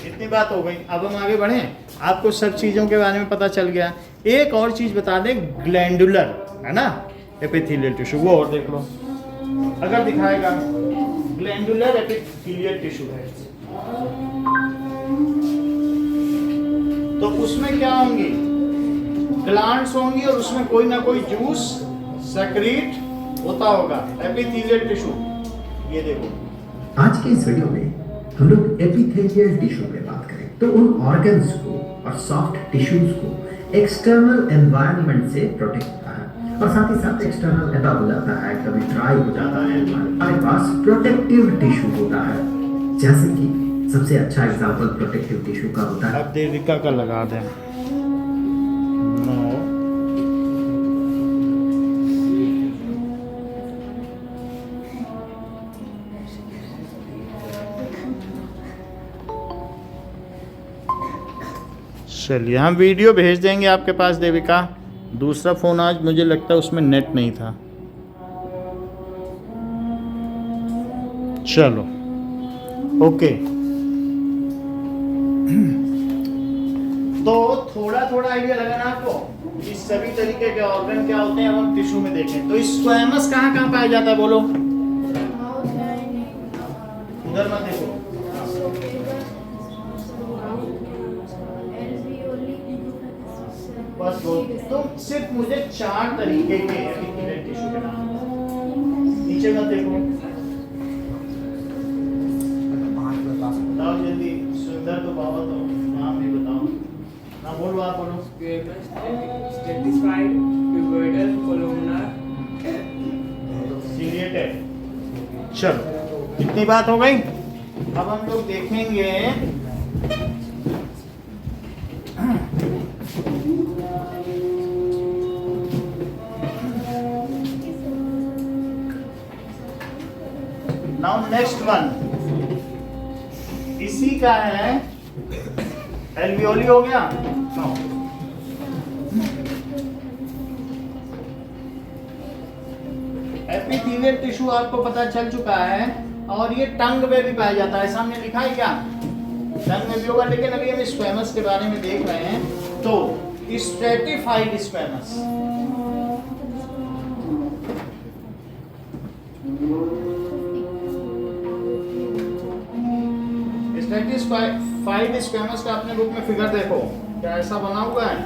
इतनी बात हो गई, अब हम आगे बढ़े। आपको सब चीज़ों के बारे में पता चल गया। एक और चीज़ बता दें, ग्लैंडुलर है ना एपिथेलियल टिश्यू, वो और देख लो। अगर दिखाएगा ग्लैंडुलर एपिथेलियल टिश्यू है तो उसमें क्या होंगी? ग्लैंड्स होंगी और उसमें कोई ना कोई जूस सेक्रेट होता होगा। एपिथेलियल टिश्यू ये देखो। आज के इस वीडियो में हम लोग एपिथेलियल टिश्यू पे बात करें तो उन ऑर्गन्स को और सॉफ्ट टिश्यूज को एक्सटर्नल एनवायरनमेंट से प्रोटेक्ट करता है और साथ ही साथ एक्सटर्नल एदा हो जाता है, कभी ड्राई हो जाता है, हमारे पास प्रोटेक्टिव टिश्यू होता है। जैसे कि सबसे अच्छा एग्जांपल प्रोटेक्टिव टिश्यू का होता है। अब देविका का लगा दें। चलिए हम वीडियो भेज देंगे आपके पास देविका। दूसरा फ़ोन आज मुझे लगता है उसमें नेट नहीं था। चलो ओके। तो थोड़ा थोड़ा आइडिया लगा ना आपको कि सभी तरीके के ऑर्गन क्या होते हैं। अब हम टिश्यू में देखें तो स्क्वैमस कहाँ कहाँ पाया जाता है? बोलो, उधर मत देखो। बस वो तुम सिर्फ मुझे 4 तरीके के एपिथेलियल टिश्यू के नाम नीचे मत देखो। बताओ जल्दी, सुंदर तो बाबा तो नाम भी बताओ ना। बोलो आप बोलो। Stratified, cuboidal, columnar, ciliated। चलो इतनी बात हो गई। अब हम लोग देखेंगे नाउ नेक्स्ट वन इसी का है एल्वियोली हो गया। एपिथेलियल टिश्यू आपको पता चल चुका है और ये टंग में भी पाया जाता है। सामने लिखा है क्या? टंग में भी होगा, लेकिन अभी हम स्क्वैमस के बारे में देख रहे हैं। तो स्ट्रेटिफाइड स्क्वैमस, स्ट्रेटिफाइड स्क्वैमस का अपने बुक में फिगर देखो क्या ऐसा बना हुआ है।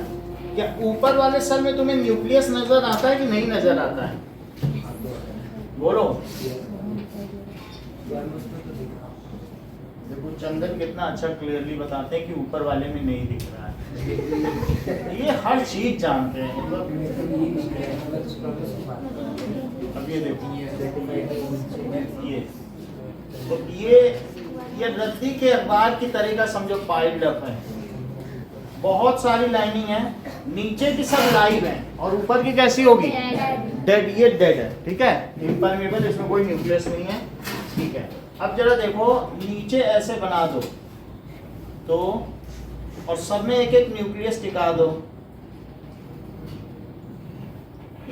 क्या ऊपर वाले सेल में तुम्हें न्यूक्लियस नजर आता है कि नहीं नजर आता है? बोलो। देखो चंदन कितना अच्छा क्लियरली बताते हैं कि ऊपर वाले में नहीं दिख रहा है। ये हर चीज जानते हैं। अब ये देखो, ये रद्दी के अखबार की तरह का समझो पाइल्ड अप है। बहुत सारी लाइनिंग है, नीचे की सब लाइव है और ऊपर की कैसी होगी? डेड। ये डेड है, ठीक है, इम्परमेबल, इसमें कोई न्यूक्लियस नहीं है, ठीक है। अब जरा देखो नीचे ऐसे बना दो तो, और सब में एक एक न्यूक्लियस टिका दो,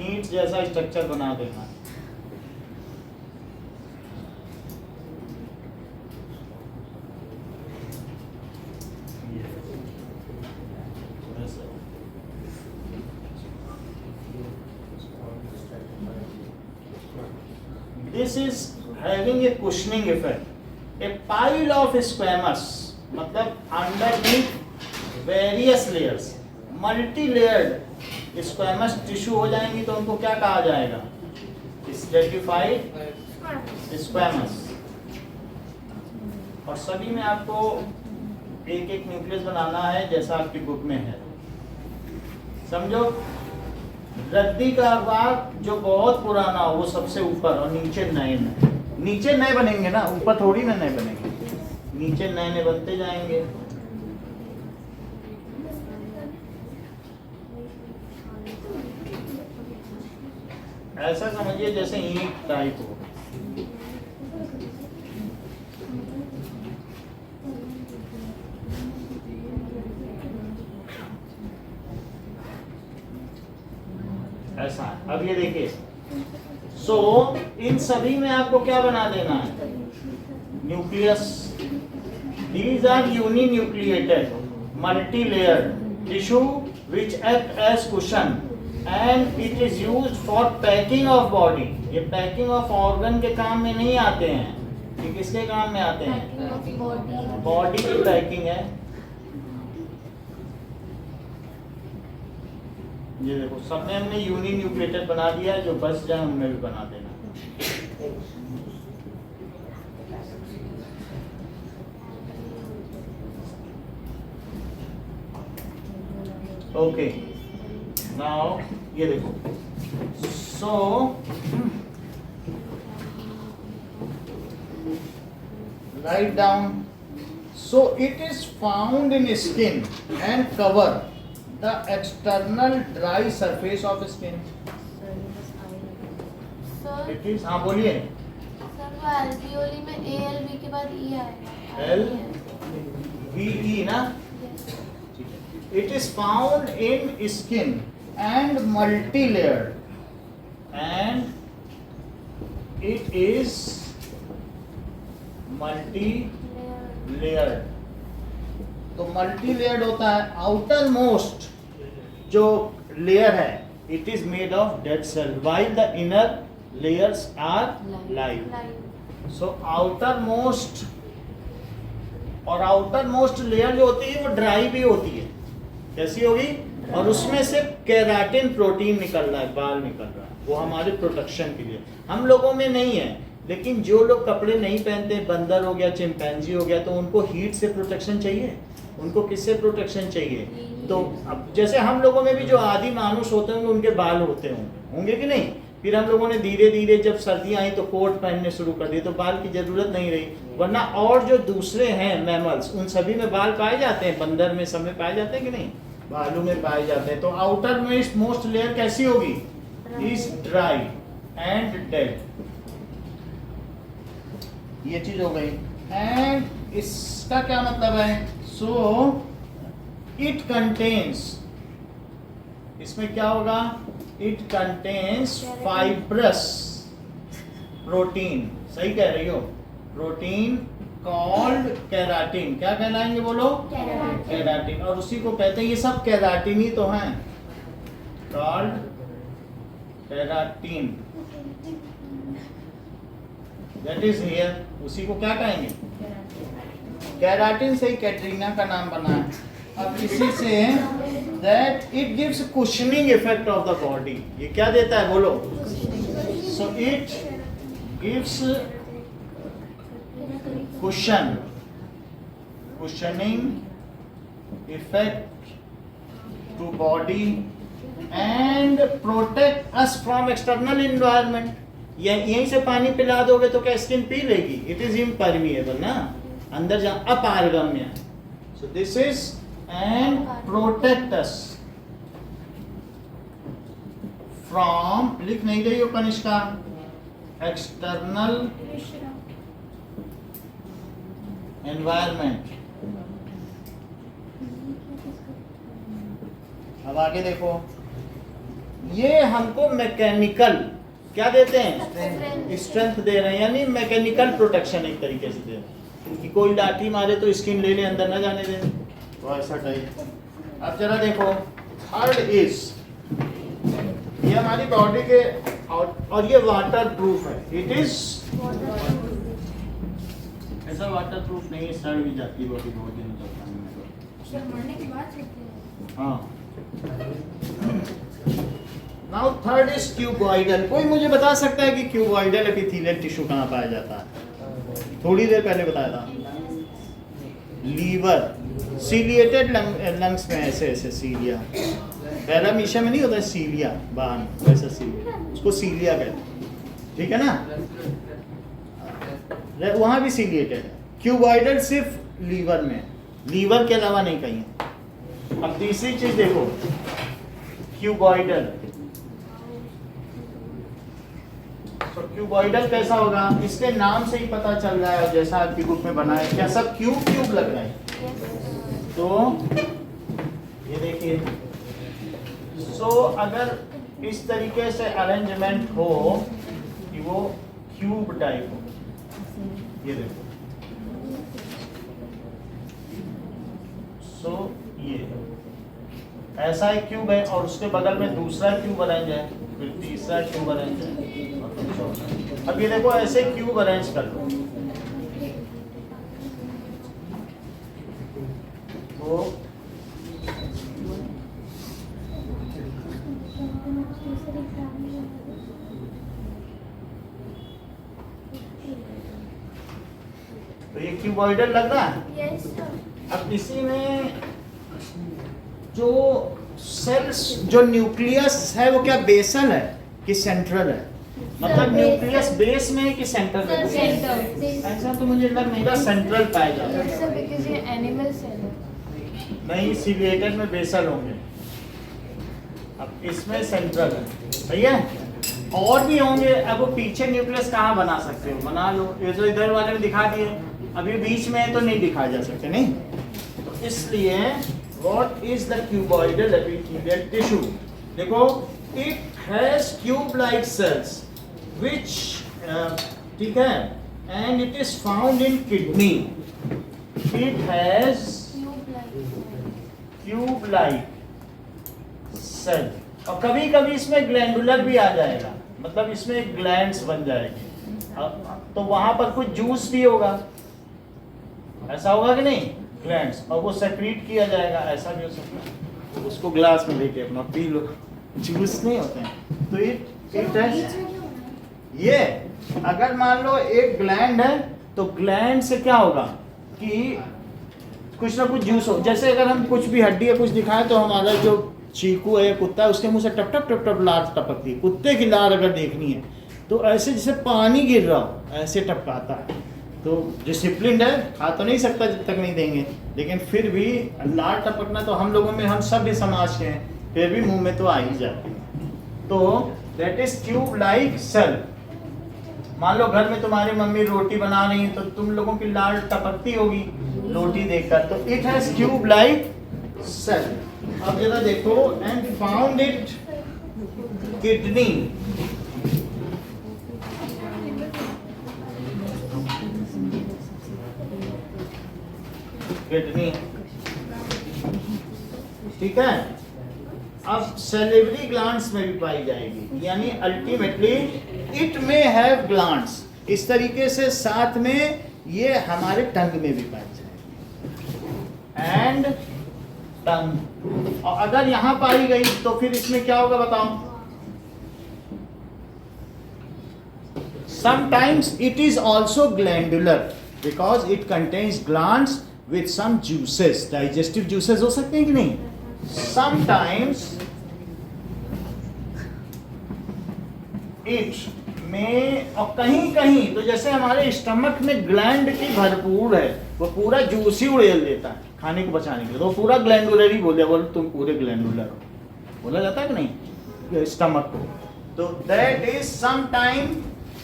ईंट जैसा स्ट्रक्चर बना देना। This is having a cushioning effect. A pile of squamous मतलब underneath various layers, multi layered squamous tissue हो जाएंगी तो उनको क्या कहा जाएगा? Stratified squamous. और सभी में आपको एक एक न्यूक्लियस बनाना है जैसा आपकी बुक में है, समझो। रद्दी का भाग जो बहुत पुराना हो वो सबसे ऊपर और नीचे नए नए, नीचे नए बनेंगे ना, ऊपर थोड़ी ना नए बनेंगे, नीचे नए नए बनते जाएंगे। ऐसा समझिए जैसे ईंट टाइप हो। ऐसा। अब ये देखिए, सो इन सभी में आपको क्या बना देना है? Nucleus. These are uninucleated, multi-layered tissue which act as cushion and it is used for packing of body. ये packing of organ के काम में नहीं आते हैं, ये किसके काम में आते हैं? बॉडी की पैकिंग है। ये देखो सब में हमने यूनिन्यूक्लिएटेड बना दिया है, जो बच जाए उनमें भी बना देना। ओके, नाउ ये देखो, so right down, so it is found in skin and cover the external dry surface of skin. Sir it is, हाँ बोलिए। सर वो एल्वियोली में ALV के बाद E आएगा। LVE ना? It is found in skin and multi-layered, and it is multi-layered। तो multi-layered होता है, outer most जो layer है, it is made of dead cell, while the inner layers are live। So outermost और outermost layer जो होती है वो dry भी होती है। कैसी होगी? और उसमें से केराटिन प्रोटीन निकल रहा है, बाल निकल रहा है, वो हमारे प्रोटेक्शन के लिए। हम लोगों में नहीं है, लेकिन जो लोग कपड़े नहीं पहनते, बंदर हो गया, चिंपैंजी हो गया, तो उनको हीट से प्रोटेक्शन चाहिए। उनको किससे प्रोटेक्शन चाहिए? तो अब जैसे हम लोगों में भी जो आदि मानुष होते होंगे उनके बाल होते होंगे कि नहीं? फिर हम लोगों ने धीरे धीरे जब सर्दियाँ आई तो कोट पहनने शुरू कर दिए, तो बाल की जरूरत नहीं रही। वरना और जो दूसरे हैं मैमल्स, उन सभी में बाल पाए जाते हैं, बंदर में सब में पाए जाते हैं कि नहीं? भालू में पाए जाते हैं। तो आउटर मोस्ट लेयर कैसी होगी? Is dry and dead. ये चीज हो गई। एंड इसका क्या मतलब है? सो इट कंटेन्स, इसमें क्या होगा? It contains fibrous protein. सही कह रही हो, प्रोटीन कॉल्ड केराटिन। क्या कहलाएंगे बोलो? केराटिन। और उसी को कहते हैं, ये सब केराटिन ही तो हैं, called keratin. That is here. उसी को क्या कहेंगे? केराटिन से ही कैटरीना का नाम बना है। अब इसी say that it gives cushioning effect of the body. ये क्या देता है बोलो? So it gives cushioning effect to body and protect us from external environment। यहीं से पानी पिला दोगे तो क्या स्किन पी लेगी? इट इज impermeable ना, अंदर जा अपारगम्य। So this is and protect us from, लिख नहीं रही हो कनिष्का, एक्सटर्नल एनवायरमेंट। अब आगे देखो, ये हमको मैकेनिकल क्या देते हैं? स्ट्रेंथ दे रहे हैं, यानी मैकेनिकल प्रोटेक्शन एक तरीके से दे रहे हैं कि कोई लाठी मारे तो स्किन ले ले, अंदर ना जाने दे, तो ऐसा टाइप। अब जरा देखो, थर्ड इज, ये हमारी बॉडी के और ये वाटर प्रूफ है, इट इज ऐसा वाटर प्रूफ नहीं है, सड़ भी जाती बॉडी बहुत दिनों तक पानी में। मरने के बाद होती है। हाँ। Now third is cuboidal. कोई मुझे बता सकता है कि क्यूबॉइडल एपिथेलियल टिश्यू कहाँ पाया जाता है? थोड़ी देर पहले बताया था, लीवर, सीलिएटेड लंग्स में ऐसे ऐसे सीलिया, पहला मीशा में नहीं होता सीलिया बाहर, वैसा सीलिया, उसको सीलिया कहते हैं, ठीक है ना? वहां भी सीलिएटेड है। क्यूबॉइडल सिर्फ लीवर में, लीवर के अलावा नहीं कहीं। अब तीसरी चीज देखो, क्यूबॉइडल। तो क्यूबॉइडल कैसा होगा? इसके नाम से ही पता चल रहा है, जैसा आपकी बुक में बना है, क्या सब क्यूब क्यूब लग रहा है? तो ये देखिए, सो अगर इस तरीके से अरेंजमेंट हो कि वो क्यूब टाइप हो, ये देखो, सो ये ऐसा एक क्यूब है और उसके बगल में दूसरा क्यूब अरेंज है, फिर तीसरा क्यूब अरेंज है, और फिर चौथा। अब ये देखो ऐसे क्यूब अरेंज कर लो, तो ये क्यूबॉइडल लग रहा है। Yes, sir. अब इसी में जो सेल्स, जो न्यूक्लियस है वो क्या बेसल है कि सेंट्रल है? मतलब न्यूक्लियस बेस में है कि सेंट्रल में? ऐसा तो मुझे लग नहीं रहा, सेंट्रल पाया जाता है। Because ये animal cell है। नहीं, सीलिएटेड में बेसल होंगे, अब इसमें सेंट्रल है, सही है? और भी होंगे। अब वो पीछे न्यूक्लियस कहाँ बना सकते हो? बना लो, ये तो इधर वाले में दिखा दिए, अभी बीच में है तो नहीं दिखाए जा सकते, नहीं? तो इसलिए what is the cuboidal epithelial tissue? देखो, it has cube like cells which, ठीक है, and it is found in kidney. It has cube like cell, और कभी कभी इसमें ग्लैंडुलर भी आ जाएगा, मतलब इसमें एक ग्लैंड्स बन जाएगी, तो वहां पर कुछ जूस भी होगा, ऐसा होगा कि नहीं? ग्लैंड्स, और वो सेक्रीट किया जाएगा, ऐसा भी हो सकता है। उसको ग्लास में लेके अपना पी लो, जूस नहीं होते हैं। तो इट ये अगर मान लो एक ग्लैंड है, तो ग्लैंड से क्या होगा कि कुछ ना कुछ जूस हो। जैसे अगर हम कुछ भी हड्डी या कुछ दिखाएं तो हमारा जो चीकू है, कुत्ता है, उसके मुंह से टप टप टप टप लार टपकती है। कुत्ते की लार अगर देखनी है तो ऐसे जैसे पानी गिर रहा हो, ऐसे टपकाता है। तो डिसिप्लिन है, खा तो नहीं सकता जब तक नहीं देंगे, लेकिन फिर भी लार टपकना तो हम लोगों में, हम सब भी समाज के हैं, फिर भी मुंह में तो आ ही जाती है। तो that is tube like cell. मान लो घर में तुम्हारी मम्मी रोटी बना रही है तो तुम लोगों की लार टपकती होगी रोटी देखकर, तो it has tube like cell. अब जरा देखो, and found it kidney. Kidney, ठीक है। अब सेलिवरी ग्लैंड्स में भी पाई जाएगी, यानी अल्टीमेटली इट में हैव ग्लैंड्स। इस तरीके से साथ में ये हमारे टंग में भी पाई जाएगी, एंड टंग। और अगर यहां पाई गई तो फिर इसमें क्या होगा बताओ? Sometimes it is also glandular because it contains glands with some juices. Digestive juices हो सकते हैं कि नहीं? Sometimes it में, और कहीं कहीं तो जैसे हमारे स्टमक में ग्लैंड की भरपूर है, वो पूरा जूस ही उड़ेल देता है खाने को बचाने के लिए, तो पूरा ग्लैंडुलर ही बोल दिया, बोल तुम पूरे ग्लैंडुलर हो, बोला जाता है कि नहीं स्टमक को? तो that is some time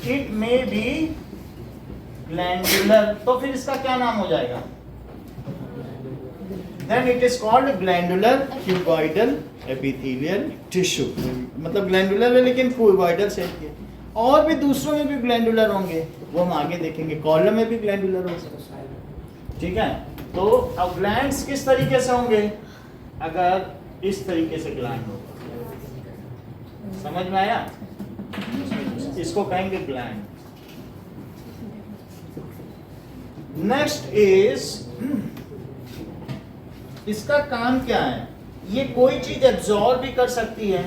it may be glandular. तो फिर इसका क्या नाम हो जाएगा? Then it is called glandular cuboidal epithelial tissue। मतलब ग्लैंडुलर है लेकिन क्यूबॉइडल सेल के। और भी दूसरों में भी ग्लैंडुलर होंगे, वो हम आगे देखेंगे। कॉलम में भी ग्लैंडुलर हो सकता है, ठीक है। तो अब ग्लैंड्स किस तरीके से होंगे? अगर इस तरीके से ग्लैंड होगा, समझ में आया? इसको कहेंगे ग्लैंड। नेक्स्ट इज, इसका काम क्या है? ये कोई चीज एब्जॉर्ब भी कर सकती है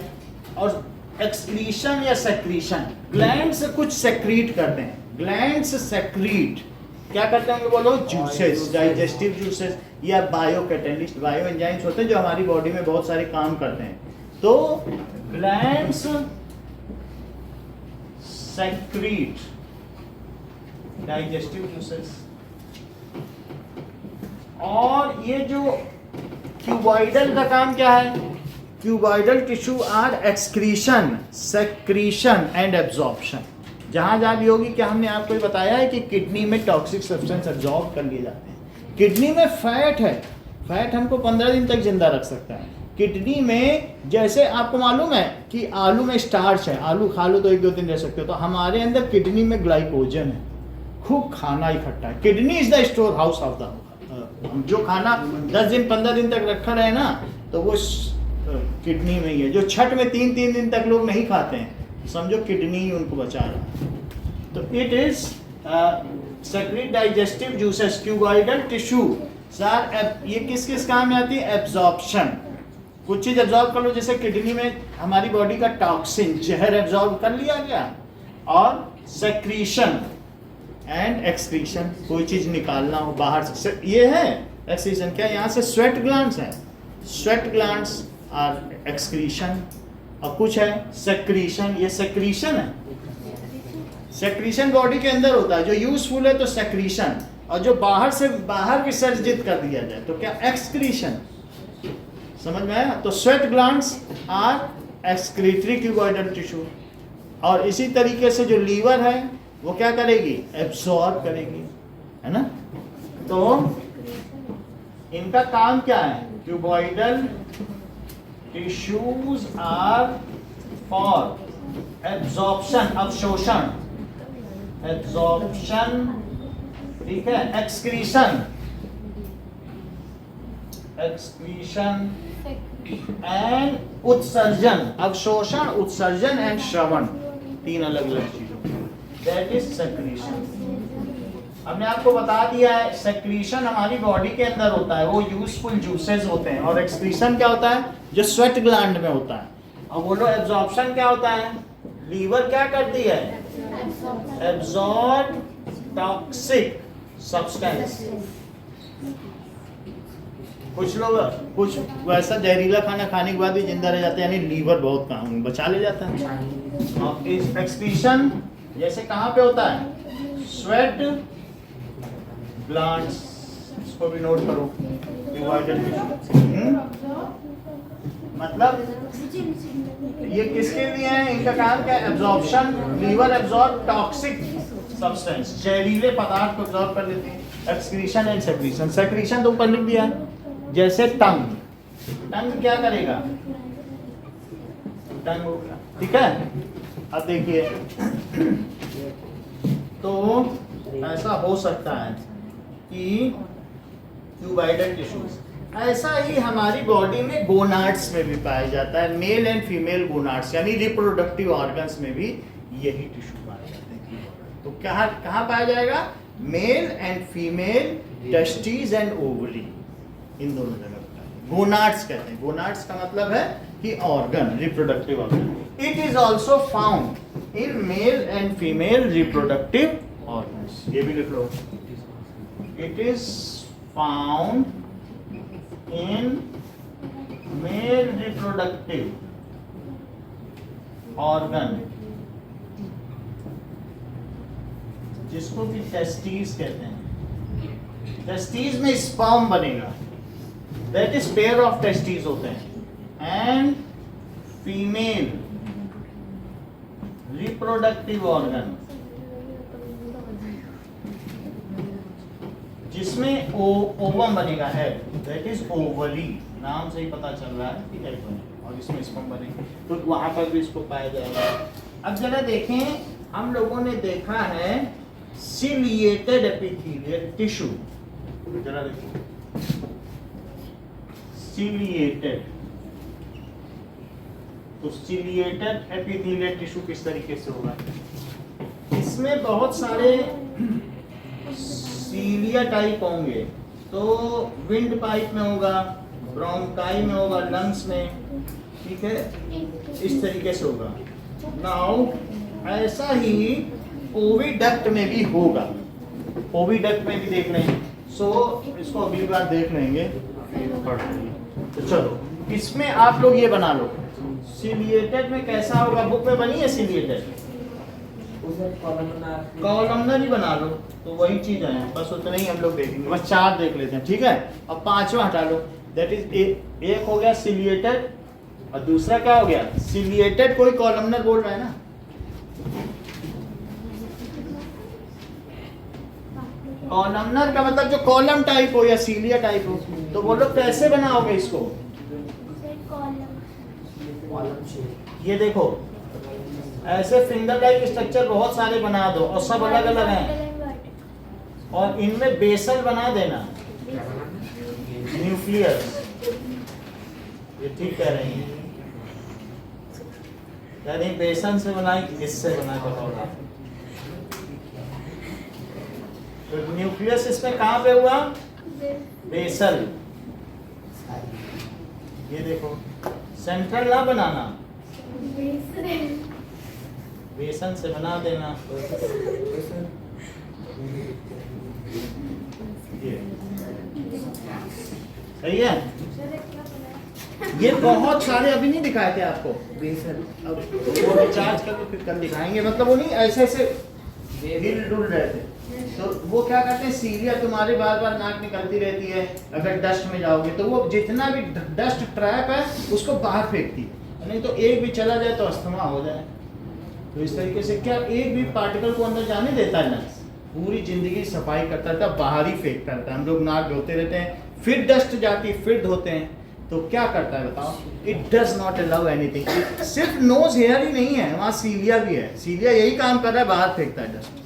और एक्सक्रीशन या सेक्रीशन, ग्लैंड से कुछ सेक्रीट करते हैं। ग्लैंड से सेक्रीट क्या करते हैं बोलो? जूसेस, डाइजेस्टिव जूसेस या बायो कैटेलिस्ट, बायो एंजाइम्स होते हैं जो हमारी बॉडी में बहुत सारे काम करते हैं। तो ग्लैंड्स सेक्रीट डाइजेस्टिव जूसेस, और ये जो क्यूबॉइडल का काम क्या है? Cuboidal tissue are excretion, secretion and absorption. जहां जहां भी होगी, क्या हमने आपको बताया है कि किडनी में टॉक्सिक सब्सटेंस एब्जॉर्ब कर लिए जाते हैं। किडनी में फैट है, फैट हमको 15 दिन तक जिंदा रख सकता है। किडनी में, जैसे आपको मालूम है कि आलू में स्टार्च है, आलू खा लो तो 1-2 दिन रह सकते हो, तो हमारे अंदर किडनी में ग्लाइकोजन है, खूब खाना इकट्ठा है। Kidney is the store house of the, हम जो खाना 10 दिन 15 दिन तक रखा रहे ना, तो वो किडनी में ही है। जो छठ में 3-3 दिन तक लोग नहीं खाते हैं, समझो किडनी ही उनको बचा रहा है। तो it is secrete digestive juices, cuboidal tissue sir, ये किस किस काम में आती है? एब्जॉर्प्शन, कुछ चीज एब्जॉर्ब कर लो, जैसे किडनी में हमारी बॉडी का टॉक्सिन, जहर एब्जॉर्ब कर लिया गया, और सेक्रीशन एंड एक्सक्रीशन, कोई चीज निकालना हो बाहर से, ये है एक्सक्रीशन। क्या यहाँ से स्वेट ग्लैंड्स हैं? Sweat glands are excretion. और कुछ है सेक्रीशन, ये सेक्रीशन है। सेक्रीशन बॉडी के अंदर होता है, जो यूजफुल है तो सेक्रीशन, और जो बाहर से बाहर विसर्जित कर दिया जाए तो क्या? एक्सक्रीशन। समझ में आया? तो sweat glands are excretory cuboidal tissue. और इसी तरीके से जो लीवर है वो क्या करेगी? एब्सॉर्ब करेगी, है ना? तो इनका काम क्या है? Cuboidal tissues are for absorption, अवशोषण, एब्जॉर्प्शन, ठीक है, एक्सक्रीशन, एक्सक्रीशन एंड उत्सर्जन। अवशोषण, उत्सर्जन एंड श्रवण, 3 अलग अलग चीजों, दैट इज सेक्रीशन। हमने आपको बता दिया है सेक्रीशन हमारी बॉडी के अंदर होता है, वो यूजफुल जूसेस होते हैं, और एक्सक्रीशन क्या होता है? जो स्वेट ग्लैंड में होता है। और बोलो एब्जॉर्प्शन क्या होता है? लीवर क्या करती है? Absorb toxic substance. कुछ लोग कुछ वैसा जहरीला खाना खाने के बाद भी जिंदा रह जाते हैं, यानी लीवर बहुत काम बचा ले जाता है। और इस एक्सक्रीशन जैसे कहाँ पे होता है? स्वेट ग्लैंड्स, इसको भी नोट करो। मतलब ये किसके लिए है? इनका काम क्या है? Absorption. Liver absorb toxic substance, जहरीले पदार्थ को एब्जॉर्ब कर लेते हैं। Excretion and secretion. सेक्रीशन तो ऊपर लिख दिया, जैसे टंग, टंग क्या करेगा? टंग होगा, ठीक है। अब देखिए, तो ऐसा हो सकता है कि क्यूबॉइडल टिश्यूज, ऐसा ही हमारी बॉडी में गोनाड्स में भी पाया जाता है, मेल एंड फीमेल गोनाड्स, यानी रिप्रोडक्टिव ऑर्गन्स में भी यही टिश्यू पाए जाते हैं। तो कहाँ पाया जाएगा? Male and female testis and ovary, इन दोनों जगह गोनाड्स कहते हैं। गोनाड्स का मतलब है कि organ, reproductive organ. It is also found in male and female reproductive organs, ये भी लिख लो। It is found in male reproductive organ, जिसको कि टेस्टिस कहते हैं। टेस्टिस में स्पर्म बनेगा, that is pair of testis होते हैं। एंड फीमेल रिप्रोडक्टिव ऑर्गन, जिसमें ओवम बनेगा, एग, दैट इज ओवरी। नाम से ही पता चल रहा है कि एग बनेगा, और इसमें स्पर्म बनेगा, तो वहां पर भी इसको पाया जाएगा। अब जरा देखें, हम लोगों ने देखा है सिलिएटेड एपिथेलियल टिश्यू, जरा देखिए, सिलिएटेड तो सिलिएटेड एपिथेलियल टिश्यू किस तरीके से होगा? इसमें बहुत सारे सीलिया टाइप होंगे, तो विंड पाइप में होगा, ब्रोंकाई में होगा, लंग्स में, ठीक है, इस तरीके से होगा। नाउ ऐसा ही ओविडक्ट में भी होगा, ओविडक्ट में भी देख रहे हैं। सो इसको अगली बार देख लेंगे, पढ़ लेंगे। तो चलो इसमें आप लोग ये बना लो, सिलिएटेड में कैसा होगा, बुक में बनी है सिलिएटेड, कॉलमनर ही बना लो, तो वही चीज है, बस उतना ही हम लोग देखेंगे, बस 4 देख लेते हैं, ठीक है। अब 5वां हटा लो, दैट इज एक हो गया सिलिएटेड, और दूसरा क्या हो गया, सिलिएटेड कोई कॉलमनर बोल रहा है ना, कॉलमनर का मतलब जो कॉलम टाइप हो या सीलिया टाइप हो। तो बोलो कैसे बनाओगे इसको, ये देखो ऐसे फिंगर लाइक स्ट्रक्चर बहुत सारे बना दो और सब अलग अलग हैं, और इनमें बेसल बना देना, न्यूक्लियस, ये ठीक कह रही हैं, यानी बेसन से बनाई, इससे बना कर, तो न्यूक्लियस इसमें कहाँ पे हुआ, बेसल, ये देखो सेंट्रल ना बनाना, बेसन से बना देना, ये सही है। ये बहुत सारे अभी नहीं दिखाए थे आपको, बेसन, अब वो रिचार्ज कर तो फिर कल दिखाएंगे, मतलब वो नहीं ऐसे ऐसे हिल डुल रहे थे, तो वो क्या करते हैं, सीलिया तुम्हारे बार बार नाक निकलती रहती है, अगर डस्ट में जाओगे तो वो जितना भी डस्ट ट्रैप है उसको बाहर फेंकती है, नहीं तो एक भी चला जाए तो अस्थमा हो जाए। तो इस तरीके से क्या एक भी पार्टिकल को अंदर जाने देता है नस, पूरी जिंदगी सफाई करता रहता है, बाहर ही फेंकता रहता है। हम लोग नाक धोते रहते हैं, फिर डस्ट जाती है, फिर धोते हैं, तो क्या करता है बताओ, it does not allow anything. सिर्फ नोज हेयर ही नहीं है, वहाँ सीलिया भी है, सीलिया यही काम कर रहा है, बाहर फेंकता है डस्ट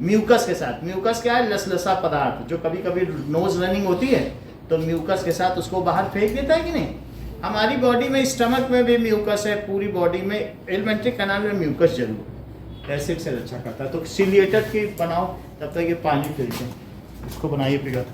म्यूकस के साथ। म्यूकस क्या है, लसलसा पदार्थ, जो कभी कभी नोज रनिंग होती है तो म्यूकस के साथ उसको बाहर फेंक देता है कि नहीं। हमारी बॉडी में स्टमक में भी म्यूकस है, पूरी बॉडी में एलिमेंट्री कैनाल में म्यूकस जरूर, एसिड से रक्षा करता है। तो सिलिएटेड की बनाओ, तब तक ये पानी फिल्टर इसको बनाइए फिगर।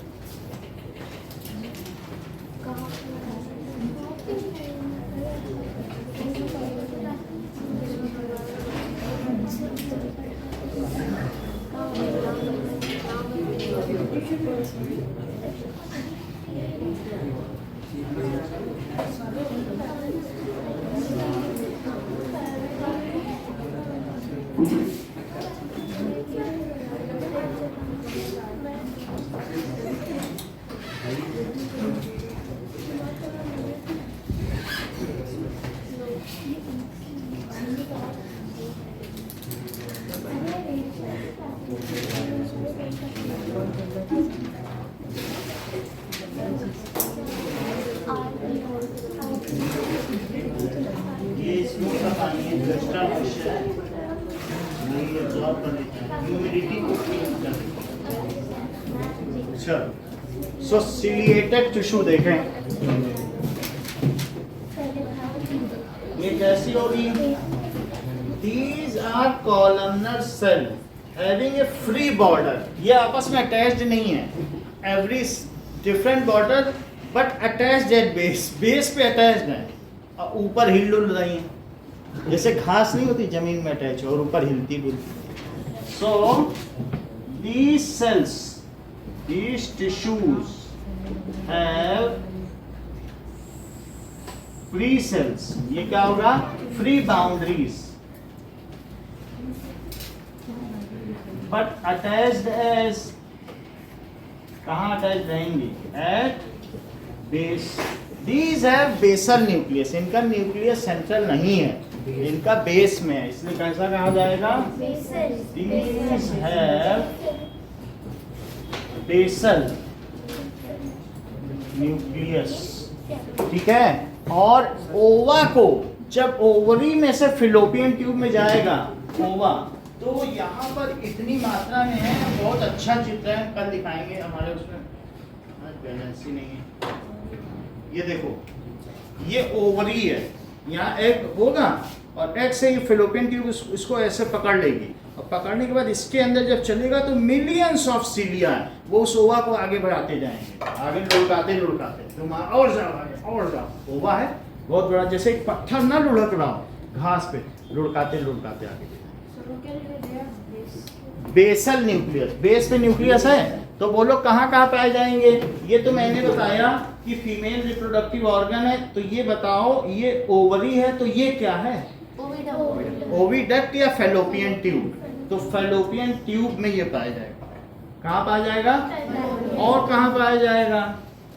सो सिलिएटेड टिश्यू देखें, ये कैसी होगी, these are columnar cell having a free border, ये आपस में अटैच्ड नहीं है, every different border but attached at base, base पे अटैच्ड है और ऊपर हिल डुल रही है, जैसे घास नहीं होती जमीन में अटैच और ऊपर हिलती डुलती। So these cells, these tissues have free cells, ये क्या होगा, free boundaries, but attached as, कहाँ attached रहेंगी, at base। These have basal nucleus, इनका न्यूक्लियस सेंट्रल नहीं है, इनका बेस में है, इसलिए कैसा कहा जाएगा, these have बेसल न्यूक्लियस, ठीक है। और ओवा को जब ओवरी में से फिलोपियन ट्यूब में जाएगा ओवा, तो यहाँ पर इतनी मात्रा में है, बहुत अच्छा चित्र है, कल दिखाएंगे, हमारे उसमें बैलेंस ही नहीं है। ये देखो, ये ओवरी है, यहाँ एग होगा और एग से ये फेलोपियन ट्यूब इसको ऐसे पकड़ लेगी और पकड़ने के बाद इसके अंदर जब चलेगा तो मिलियंस ऑफ सीलिया वो उस ओवा को आगे बढ़ाते जाएंगे, आगे लुढ़काते तुम और जाओ। ओवा है बहुत बड़ा, जैसे एक पत्थर ना लुढ़क रहा हो घास पे, लुढ़काते आगे। बेसल न्यूक्लियस, बेस पे न्यूक्लियस है तो बोलो कहाँ कहाँ पाए जाएंगे। ये तो मैंने बताया कि फीमेल रिप्रोडक्टिव ऑर्गन है, तो ये बताओ ये ओवरी है तो ये क्या है, ओविडक्ट या फेलोपियन ट्यूब। तो फेलोपियन ट्यूब में ये पाया जाएगा। कहाँ पाया जाएगा और कहाँ पाया जाएगा?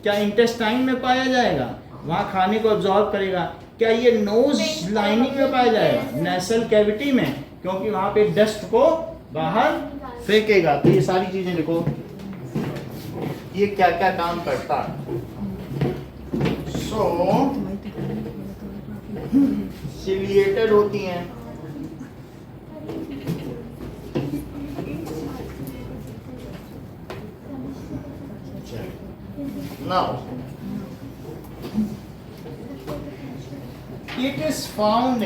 क्या इंटेस्टाइन में पाया जाएगा, वहाँ खाने को एब्जॉर्ब करेगा। क्या ये नोज लाइनिंग में पाया जाएगा, नेसल कैविटी में, क्योंकि वहाँ पे डस्ट को बाहर फेंकेगा। तो ये सारी चीजें लिखो, ये क्या क्या काम करता है। सिलिएटेड होती हैं, now it is found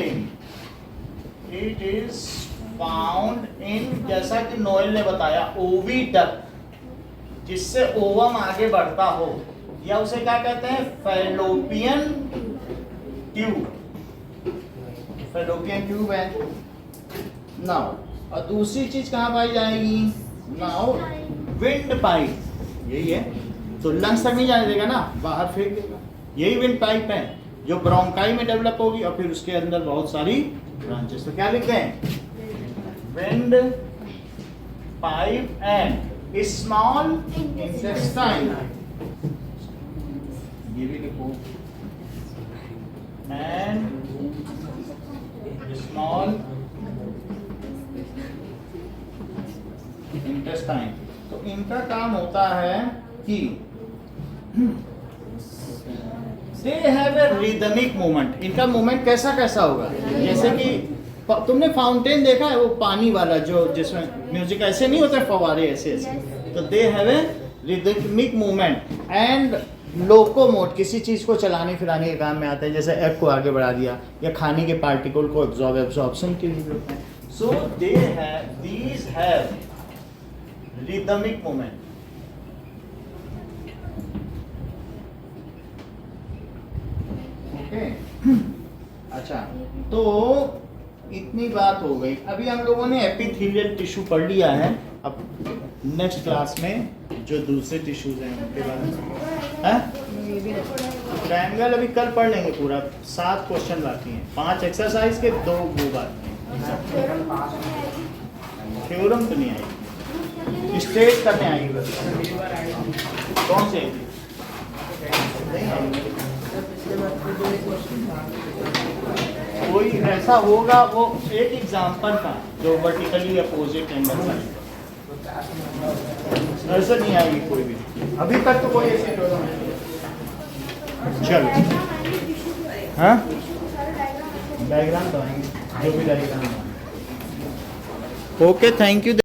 in जैसा कि नोएल ने बताया ओविडक्ट, जिससे ओवम आगे बढ़ता हो, या उसे क्या कहते हैं फैलोपियन ट्यूब। फैलोपियन ट्यूब है। नाउ और दूसरी चीज कहाँ पाई जाएगी? नाउ विंड पाइप, यही है। तो लंग्स तक नहीं जाने देगा ना, बाहर फेंक देगा। यही विंड पाइप है जो ब्रोंकाई में डेवलप होगी और फिर उसके अंदर बहुत सारी ब्रांचेस। तो क्या लिखते हैं? Wind pipe and small intestine, ये भी लिखो, एंड स्मॉल इंटेस्टाइन। तो इनका काम होता है कि they have a rhythmic movement. इनका मूवमेंट कैसा कैसा होगा? जैसे कि तुमने फाउंटेन देखा है, वो पानी वाला जो जिसमें म्यूजिक ऐसे नहीं होते फवारे ऐसे ऐसे। तो they have a rhythmic movement and locomote, किसी चीज को चलाने फिराने के काम में आता है, जैसे एग को आगे बढ़ा दिया या खाने के पार्टिकल को एब्जॉर्प्शन के लिए। So they have, these have rhythmic movement. अच्छा, तो इतनी बात हो गई। अभी हम लोगों ने एपिथेलियल टिश्यू पढ़ लिया है। अब नेक्स्ट क्लास में जो दूसरे टिश्यूज हैं उनके बारे में, ट्रायंगल अभी कल पढ़ लेंगे पूरा। 7 क्वेश्चन बाकी हैं, 5 एक्सरसाइज के, 2 वो बाकी हैं। थ्योरम तो नहीं आएगी, स्ट्रेट करने आएगी बस। कौन सी आएगी? कोई ऐसा होगा वो एक एग्जाम्पल का जो वर्टिकली अपोजिट एंगल का, ऐसा नहीं आएगी कोई भी। अभी तक तो कोई ऐसे चलो, हाँ डायग्राम तो आएंगे, जो भी डायग्राम। Okay, thank you.